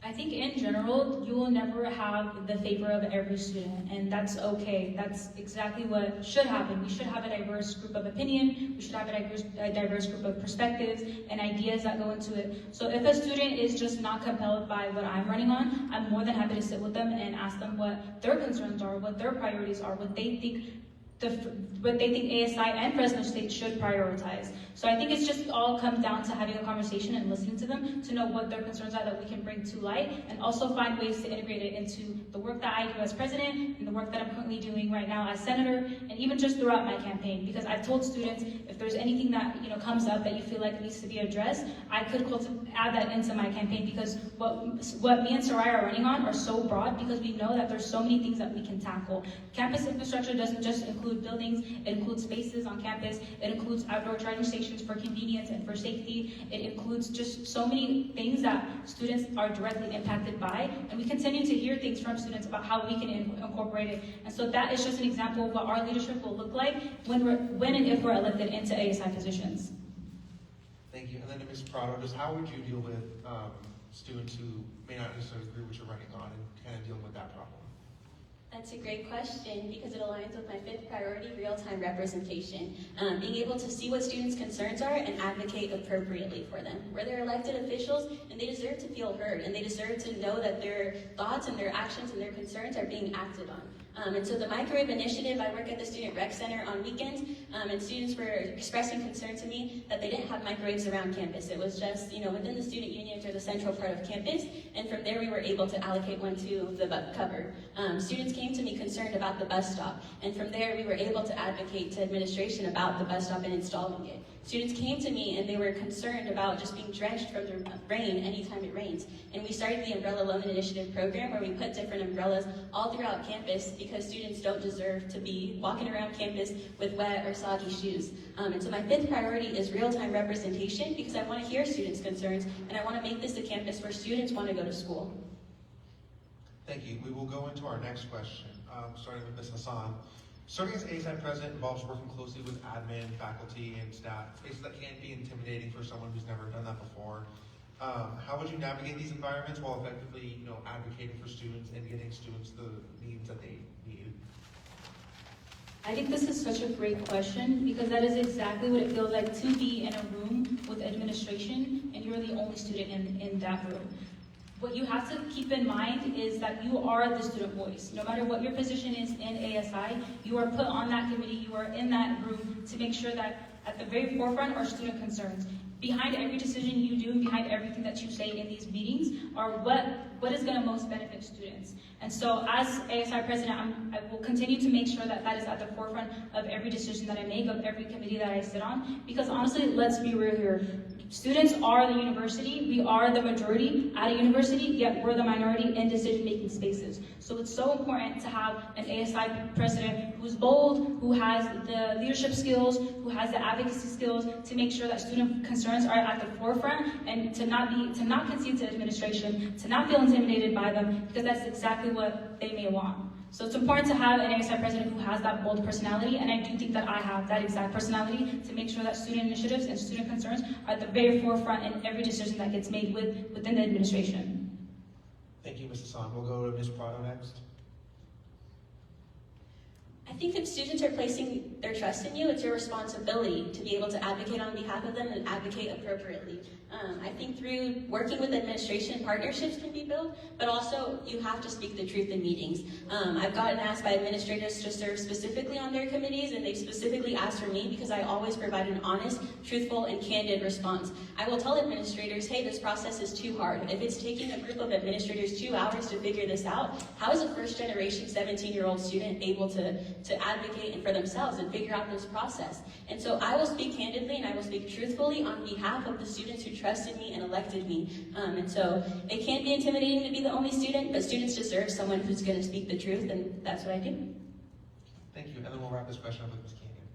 I think in general, you will never have the favor of every student, and that's okay. That's exactly what should happen. We should have a diverse group of opinion, we should have a diverse group of perspectives and ideas that go into it. So if a student is just not compelled by what I'm running on, I'm more than happy to sit with them and ask them what their concerns are, what their priorities are, what they think ASI and Fresno State should prioritize. So I think it's just all comes down to having a conversation and listening to them to know what their concerns are that we can bring to light, and also find ways to integrate it into the work that I do as president and the work that I'm currently doing right now as senator, and even just throughout my campaign. Because I've told students, if there's anything that comes up that you feel like needs to be addressed, I could add that into my campaign, because what me and Soraya are running on are so broad, because we know that there's so many things that we can tackle. Campus infrastructure doesn't just include buildings, it includes spaces on campus, it includes outdoor charging stations for convenience and for safety, it includes just so many things that students are directly impacted by, and we continue to hear things from students about how we can incorporate it. And so that is just an example of what our leadership will look like when and if we're elected into ASI positions. Thank you. And then to Ms. Prado, just how would you deal with students who may not necessarily agree with what you're running on, and kind of dealing with that problem? That's a great question, because it aligns with my 5th priority, real-time representation. Being able to see what students' concerns are and advocate appropriately for them. We're their elected officials, and they deserve to feel heard, and they deserve to know that their thoughts and their actions and their concerns are being acted on. And so the Microwave Initiative, I work at the Student Rec Center on weekends, and students were expressing concern to me that they didn't have microwaves around campus. It was just, within the student unions or the central part of campus, and from there we were able to allocate one to the cover. Students came to me concerned about the bus stop, and from there we were able to advocate to administration about the bus stop and installing it. Students came to me and they were concerned about just being drenched from the rain anytime it rains. And we started the Umbrella Loan Initiative program, where we put different umbrellas all throughout campus, because students don't deserve to be walking around campus with wet or soggy shoes. And so my 5th priority is real-time representation, because I want to hear students' concerns, and I want to make this a campus where students want to go to school. Thank you. We will go into our next question, starting with Ms. Hassan. Serving as ASI President involves working closely with admin, faculty, and staff, spaces that can be intimidating for someone who's never done that before. How would you navigate these environments while effectively, advocating for students and getting students the needs that they need? I think this is such a great question, because that is exactly what it feels like to be in a room with administration and you're the only student in that room. What you have to keep in mind is that you are the student voice. No matter what your position is in ASI, you are put on that committee, you are in that room to make sure that at the very forefront are student concerns. Behind every decision you do and behind everything that you say in these meetings are what is going to most benefit students. And so as ASI President, I will continue to make sure that that is at the forefront of every decision that I make, of every committee that I sit on. Because honestly, let's be real here. Students are the university. We are the majority at a university, yet we're the minority in decision-making spaces. So it's so important to have an ASI president who's bold, who has the leadership skills, who has the advocacy skills to make sure that student concerns are at the forefront, and to not concede to administration, to not feel intimidated by them, because that's exactly what they may want. So it's important to have an ASI president who has that bold personality, and I do think that I have that exact personality to make sure that student initiatives and student concerns are at the very forefront in every decision that gets made within the administration. Thank you, Ms. Hassan. We'll go to Ms. Prado next. I think if students are placing their trust in you, it's your responsibility to be able to advocate on behalf of them and advocate appropriately. I think through working with administration, partnerships can be built, but also you have to speak the truth in meetings. I've gotten asked by administrators to serve specifically on their committees, and they've specifically asked for me because I always provide an honest, truthful, and candid response. I will tell administrators, hey, this process is too hard. If it's taking a group of administrators 2 hours to figure this out, how is a first-generation 17-year-old student able to advocate and for themselves and figure out this process? And so I will speak candidly and I will speak truthfully on behalf of the students who trusted me and elected me. And so it can be intimidating to be the only student, but students deserve someone who's going to speak the truth, and that's what I do. Thank you, and then we'll wrap this question up with Ms. Canyon.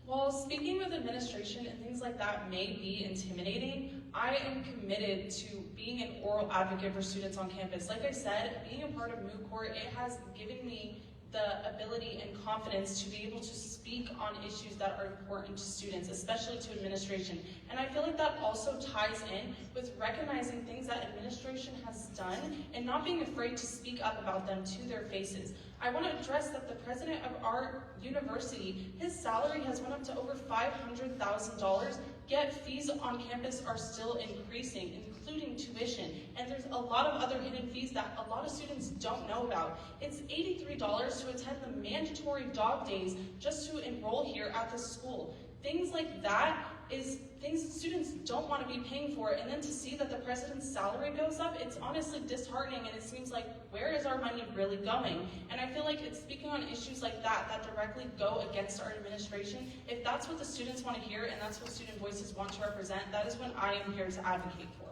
While speaking with administration and things like that may be intimidating, I am committed to being an oral advocate for students on campus. Like I said, being a part of Moot Court, it has given me the ability and confidence to be able to speak on issues that are important to students, especially to administration. And I feel like that also ties in with recognizing things that administration has done and not being afraid to speak up about them to their faces. I want to address that the president of our university, his salary has went up to over $500,000, yet fees on campus are still increasing, including tuition. And there's a lot of other hidden fees that a lot of students don't know about. It's $83 to attend the mandatory dog days just to enroll here at the school. Things like that is things that students don't want to be paying for, and then to see that the president's salary goes up, it's honestly disheartening, and it seems like, where is our money really going? And I feel like it's speaking on issues like that that directly go against our administration. If that's what the students want to hear and that's what student voices want to represent, that is what I am here to advocate for.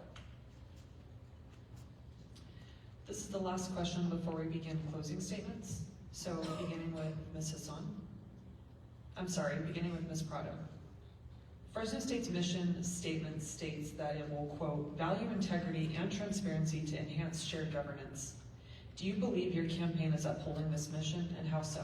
This is the last question before we begin closing statements. So beginning with Ms. Hassan. Beginning with Ms. Prado. Fresno State's mission statement states that it will, quote, value integrity and transparency to enhance shared governance. Do you believe your campaign is upholding this mission, and how so?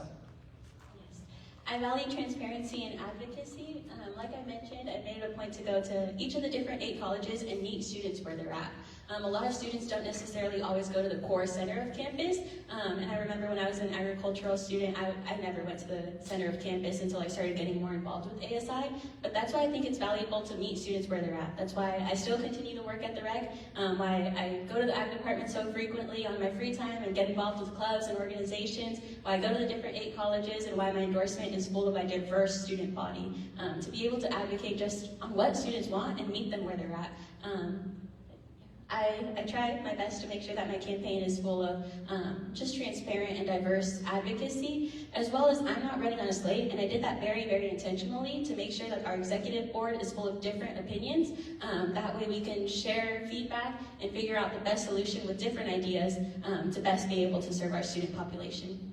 Yes. I value transparency and advocacy. Like I mentioned, I made it a point to go to each of the different 8 colleges and meet students where they're at. A lot of students don't necessarily always go to the core center of campus, and I remember when I was an agricultural student, I never went to the center of campus until I started getting more involved with ASI, but that's why I think it's valuable to meet students where they're at. That's why I still continue to work at the rec, why I go to the ag department so frequently on my free time and get involved with clubs and organizations, why I go to the different 8 colleges, and why my endorsement is full of a diverse student body, to be able to advocate just on what students want and meet them where they're at. I try my best to make sure that my campaign is full of just transparent and diverse advocacy, as well as I'm not running on a slate, and I did that very, very intentionally to make sure that our executive board is full of different opinions. That way we can share feedback and figure out the best solution with different ideas to best be able to serve our student population.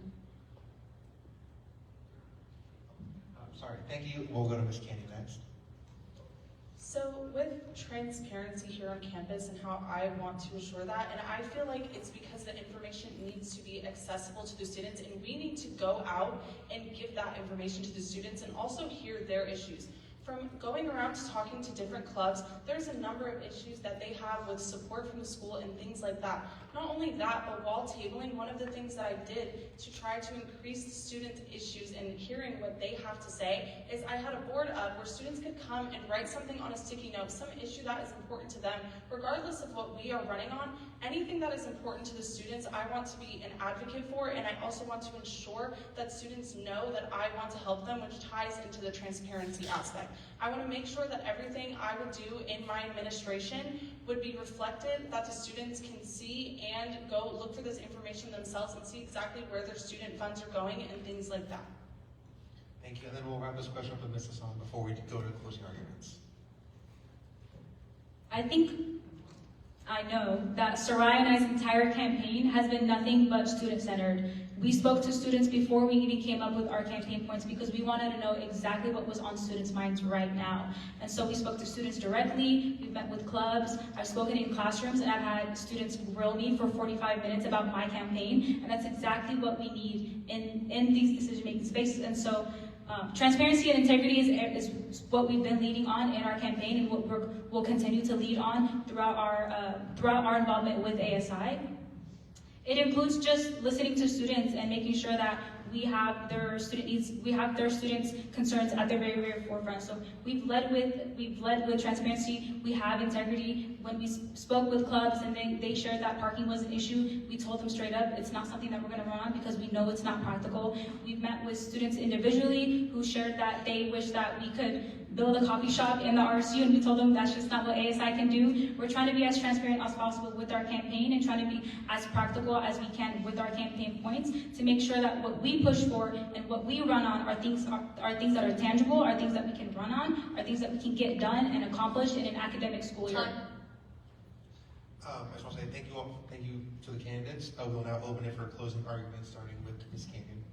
Thank you. We'll go to Ms. Candy next. So with transparency here on campus and how I want to assure that, and I feel like it's because the information needs to be accessible to the students, and we need to go out and give that information to the students and also hear their issues. From going around to talking to different clubs, there's a number of issues that they have with support from the school and things like that. Not only that, but while tabling, one of the things that I did to try to increase the student issues and hearing what they have to say is I had a board up where students could come and write something on a sticky note, some issue that is important to them, regardless of what we are running on. Anything that is important to the students, I want to be an advocate for, and I also want to ensure that students know that I want to help them, which ties into the transparency aspect. I want to make sure that everything I would do in my administration would be reflected, that the students can see and go look for this information themselves and see exactly where their student funds are going and things like that. Thank you, and then we'll wrap this question up with Ms. Hassan before we go to closing arguments. I know that Soraya and I's entire campaign has been nothing but student-centered. We spoke to students before we even came up with our campaign points because we wanted to know exactly what was on students' minds right now. And so we spoke to students directly, we've met with clubs, I've spoken in classrooms, and I've had students grill me for 45 minutes about my campaign, and that's exactly what we need in these decision-making spaces. And so transparency and integrity is what we've been leading on in our campaign, and what we'll continue to lead on throughout our involvement with ASI. It includes just listening to students and making sure that we have their student needs, we have their students' concerns at the very, very forefront. So we've led with transparency, we have integrity. When we spoke with clubs and they shared that parking was an issue, we told them straight up, it's not something that we're gonna run on because we know it's not practical. We've met with students individually who shared that they wish that we could build a coffee shop in the RSU, and we told them that's just not what ASI can do. We're trying to be as transparent as possible with our campaign and trying to be as practical as we can with our campaign points to make sure that what we push for and what we run on are things that are tangible, are things that we can run on, are things that we can get done and accomplish in an academic school year. I just want to say thank you to the candidates. We'll now open it for closing arguments, starting with Ms. Canyon.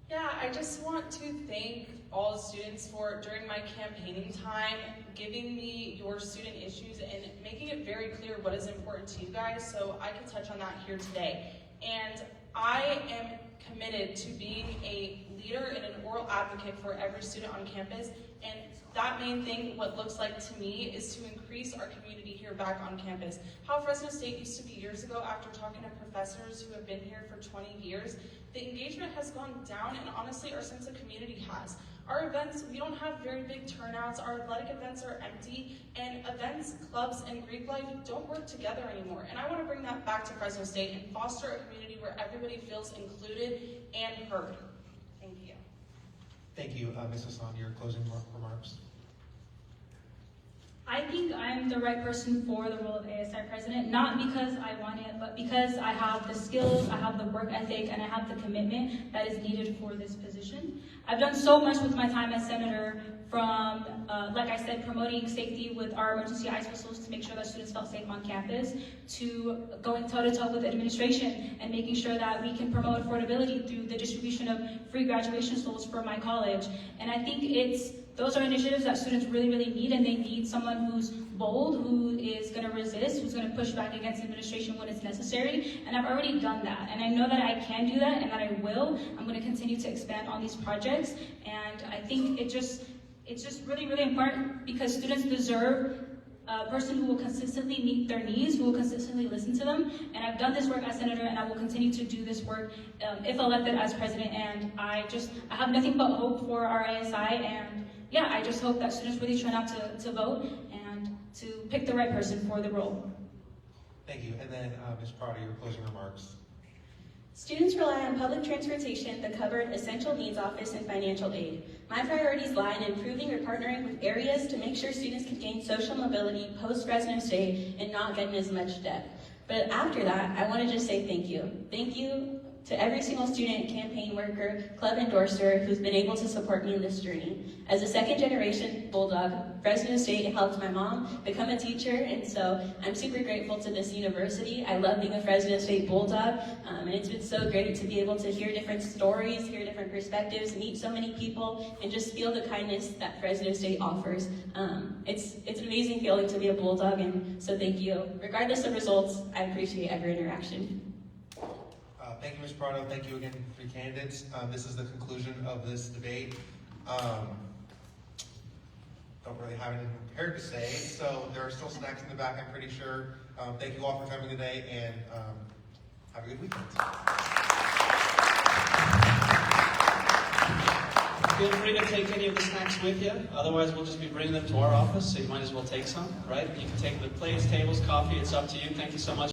Yeah, I just want to thank all the students for, during my campaigning time, giving me your student issues and making it very clear what is important to you guys, so I can touch on that here today. And I am committed to being a leader and an oral advocate for every student on campus, and that main thing, what looks like to me, is to increase our community here back on campus. How Fresno State used to be years ago, after talking to professors who have been here for 20 years, the engagement has gone down, and honestly, our sense of community has. Our events, we don't have very big turnouts, our athletic events are empty, and events, clubs, and Greek life don't work together anymore. And I want to bring that back to Fresno State and foster a community where everybody feels included and heard. Thank you. Thank you, Ms. Hassan, your closing remarks. I think I'm the right person for the role of ASI President, not because I want it, but because I have the skills, I have the work ethic, and I have the commitment that is needed for this position. I've done so much with my time as Senator, from, like I said, promoting safety with our emergency ice whistles to make sure that students felt safe on campus, to going toe-to-toe with administration and making sure that we can promote affordability through the distribution of free graduation stoles for my college. And I think those are initiatives that students really, really need, and they need someone who's bold, who is going to resist, who's going to push back against administration when it's necessary, and I've already done that. And I know that I can do that, and that I will. I'm going to continue to expand on these projects, and I think it's just really, really important because students deserve a person who will consistently meet their needs, who will consistently listen to them. And I've done this work as Senator, and I will continue to do this work if elected as President. And I have nothing but hope for our ASI, and yeah, I just hope that students really turn out to vote and to pick the right person for the role. Thank you. And then Ms. Prado, your closing remarks. Students rely on public transportation, the covered essential needs office, and financial aid. My priorities lie in improving or partnering with areas to make sure students can gain social mobility post-Fresno State and not get in as much debt. But after that, I want to just say thank you. Thank you to every single student, campaign worker, club endorser who's been able to support me in this journey. As a second-generation Bulldog, Fresno State helped my mom become a teacher, and so I'm super grateful to this university. I love being a Fresno State Bulldog, and it's been so great to be able to hear different stories, hear different perspectives, meet so many people, and just feel the kindness that Fresno State offers. It's an amazing feeling to be a Bulldog, and so thank you. Regardless of results, I appreciate every interaction. Thank you, Ms. Prado. Thank you again for your candidates. This is the conclusion of this debate. Don't really have anything prepared to say, so there are still snacks in the back, I'm pretty sure. Thank you all for coming today, and have a good weekend. Feel free to take any of the snacks with you. Otherwise, we'll just be bringing them to our office, so you might as well take some, right? You can take the plates, tables, coffee. It's up to you. Thank you so much.